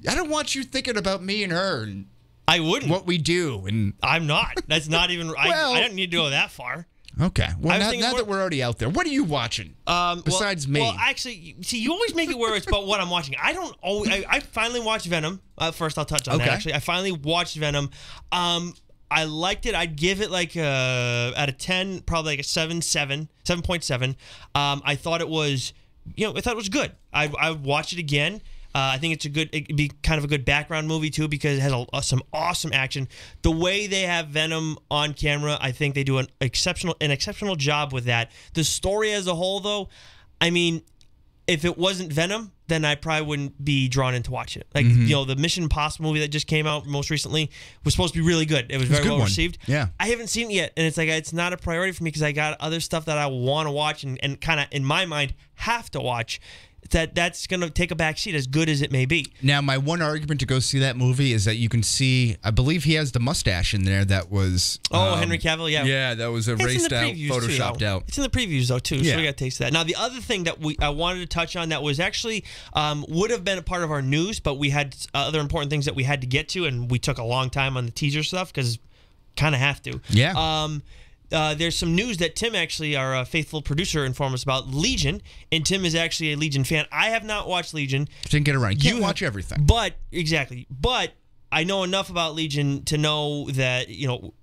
I don't want you thinking about me and her and I wouldn't. What we do. And I'm not. That's not even. Well, I don't need to go that far. Okay. Well, now that we're already out there, what are you watching? Besides me. Well, actually, see, you always make it where it's about what I'm watching. I don't always. I finally watched Venom. First, I'll touch on that. Actually, I finally watched Venom. I liked it. I'd give it like out of 10, probably like a 7.7. I thought it was, I thought it was good. I would watch it again. I think it'd be kind of a good background movie too because it has some awesome action. The way they have Venom on camera, I think they do an exceptional job with that. The story as a whole, though, I mean, if it wasn't Venom, then I probably wouldn't be drawn in to watch it. Like, the Mission Impossible movie that just came out most recently was supposed to be really good. It was very well received. Yeah. I haven't seen it yet, and it's like it's not a priority for me because I got other stuff that I want to watch and kind of, in my mind, have to watch. That's going to take a back seat, as good as it may be. Now, my one argument to go see that movie is that you can see, I believe he has the mustache in there that was... Henry Cavill, yeah. Yeah, that was erased out, photoshopped out. It's in the previews, though, too, so we got to taste that. Now, the other thing that I wanted to touch on that was actually would have been a part of our news, but we had other important things that we had to get to, and we took a long time on the teaser stuff because kind of have to. Yeah. There's some news that Tim, actually, our faithful producer, informed us about Legion, and Tim is actually a Legion fan. I have not watched Legion. Didn't get it right. You can't watch everything. But I know enough about Legion to know that,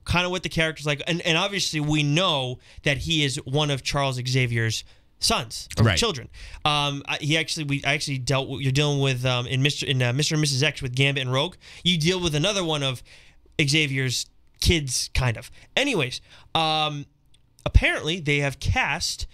kind of what the character's like. And obviously, we know that he is one of Charles Xavier's sons or children. You're dealing with in Mr. and Mrs. X with Gambit and Rogue. You deal with another one of Xavier's kids, kind of. Anyways, apparently they have cast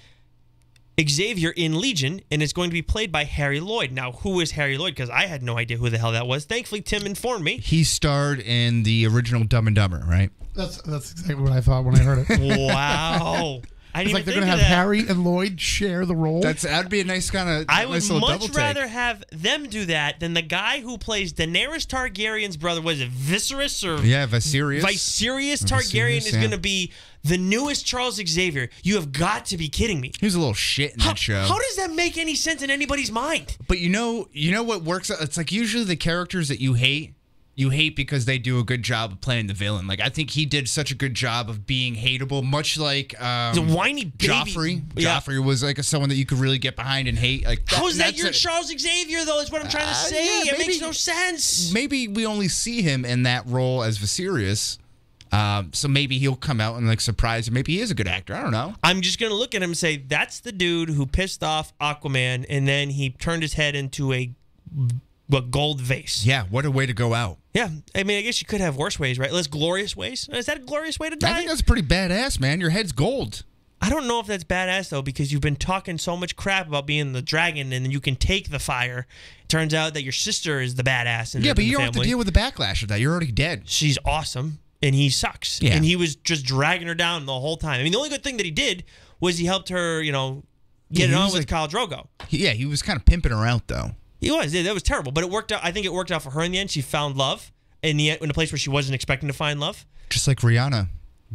Xavier in Legion, and it's going to be played by Harry Lloyd. Now, who is Harry Lloyd? Because I had no idea who the hell that was. Thankfully, Tim informed me. He starred in the original Dumb and Dumber, right? That's exactly what I thought when I heard it. Wow. It's like they're going to have Harry and Lloyd share the role. That'd be a nice kind of. I would much rather have them do that than the guy who plays Daenerys Targaryen's brother. Was it Viserys or? Yeah, Viserys. Viserys Targaryen is going to be the newest Charles Xavier. You have got to be kidding me. He was a little shit in that show. How does that make any sense in anybody's mind? But you know what works? It's like usually the characters that you hate because they do a good job of playing the villain. Like, I think he did such a good job of being hateable, much like the whiny baby. Joffrey. Yeah. Joffrey was like someone that you could really get behind and hate. Like, how is that your Charles Xavier, though, is what I'm trying to say. Yeah, it makes no sense. Maybe we only see him in that role as Viserys. So maybe he'll come out and like surprise him. Maybe he is a good actor. I don't know. I'm just going to look at him and say, that's the dude who pissed off Aquaman, and then he turned his head into a gold vase. Yeah, what a way to go out. Yeah, I mean, I guess you could have worse ways, right? Less glorious ways. Is that a glorious way to die? I think that's pretty badass, man. Your head's gold. I don't know if that's badass, though, because you've been talking so much crap about being the dragon and then you can take the fire. It turns out that your sister is the badass in but you don't family. have to deal with the backlash of that. You're already dead. She's awesome, and he sucks. Yeah. And he was just dragging her down the whole time. I mean, the only good thing that he did was he helped her, get it on with Khal Drogo. He was kind of pimping her out, though. He was. That was terrible. But it worked out. I think it worked out for her in the end. She found love in a place where she wasn't expecting to find love. Just like Rihanna.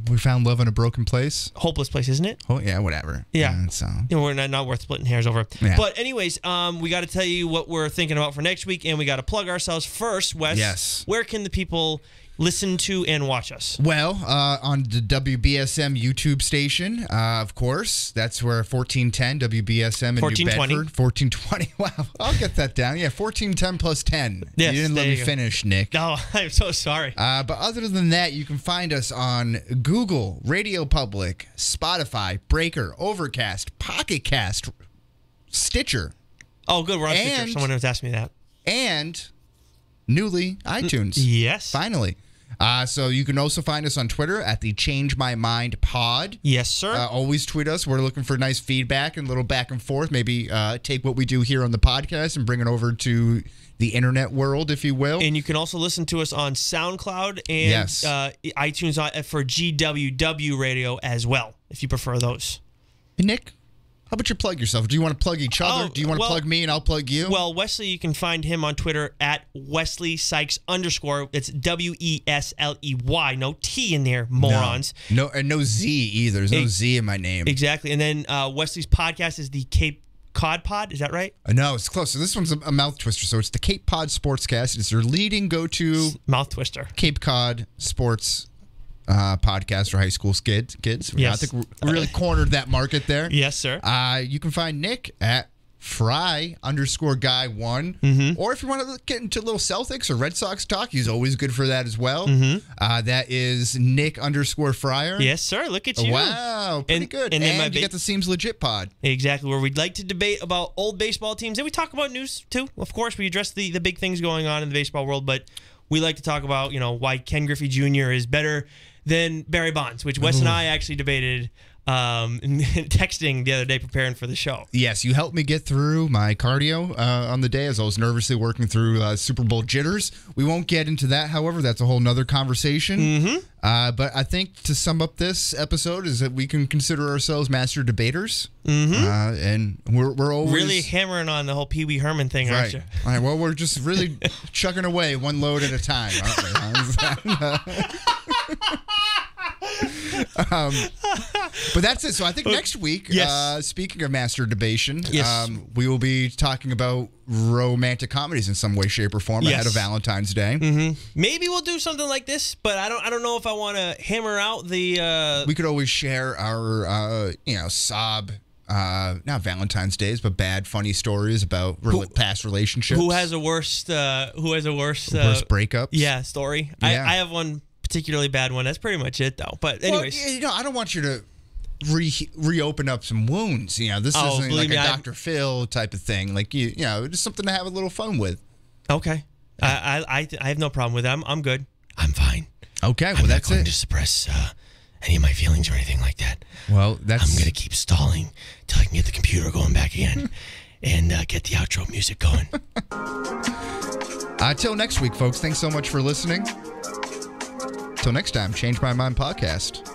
We found love in a broken place. Hopeless place, isn't it? Oh, yeah, whatever. Yeah. We're not worth splitting hairs over. Yeah. But anyways, we got to tell you what we're thinking about for next week, and we got to plug ourselves first. Wes, yes. Where can the people listen to and watch us? Well, on the WBSM YouTube station, of course. That's where 1410 WBSM in New Bedford. 1420. Wow, I'll get that down. Yeah, 1410 plus 10. Yes, you didn't let me finish, Nick. No, I'm so sorry. But other than that, you can find us on Google, Radio Public, Spotify, Breaker, Overcast, Pocket Cast, Stitcher. Oh, good. We're on Stitcher. Someone has asked me that. And newly, iTunes. Yes. Finally. So you can also find us on Twitter at the Change My Mind Pod. Yes, sir. Always tweet us. We're looking for nice feedback and a little back and forth. Maybe take what we do here on the podcast and bring it over to the internet world, if you will. And you can also listen to us on SoundCloud and iTunes for GWW Radio as well, if you prefer those. Hey, Nick, how about you plug yourself? Do you want to plug each other? Do you want to plug me and I'll plug you? Well, Wesley, you can find him on Twitter at Wesley Sykes _. It's WESLEY. No T in there, morons. No, and no Z either. There's no Z in my name. Exactly. And then Wesley's podcast is the Cape Cod Pod. Is that right? No, it's close. So this one's a mouth twister. So it's the Cape Cod Sportscast. It's their leading go-to mouth twister. Cape Cod Sports podcast for high school kids. Yes. I think we really cornered that market there. Yes, sir. You can find Nick at Fry _guy1. Mm-hmm. Or if you want to get into a little Celtics or Red Sox talk, he's always good for that as well. Mm-hmm. That is Nick _Fryer. Yes, sir. Look at you. Wow, pretty good. And then you get the Seems Legit pod. Exactly, where we'd like to debate about old baseball teams. And we talk about news, too. Of course, we address the big things going on in the baseball world, but we like to talk about, why Ken Griffey Jr. is better than Barry Bonds, which Wes and I actually debated texting the other day preparing for the show. Yes, you helped me get through my cardio on the day as I was nervously working through Super Bowl jitters. We won't get into that, however. That's a whole nother conversation. Mm-hmm. But I think to sum up this episode is that we can consider ourselves master debaters. Mm-hmm. And we're always really hammering on the whole Pee Wee Herman thing, aren't you? All right, well, we're just really chugging away one load at a time, aren't we? But that's it. So I think next week, speaking of master debation, we will be talking about romantic comedies in some way, shape, or form ahead of Valentine's Day. Mm-hmm. Maybe we'll do something like this, but I don't know if I want to hammer out the. We could always share our sob. Not Valentine's Days, but bad, funny stories about past relationships. Who has a worst? Worst breakup? Yeah, story. Yeah. I have one particularly bad one. That's pretty much it, though. But anyways, well, I don't want you to reopen up some wounds. This isn't like a Dr. Phil type of thing. Like just something to have a little fun with. Okay, I have no problem with that. I'm good. I'm fine. Okay, well, that's it. I'm not going to suppress any of my feelings or anything like that. Well, I'm going to keep stalling till I can get the computer going back again and get the outro music going. Till next week, folks. Thanks so much for listening. Till next time, Change My Mind Podcast.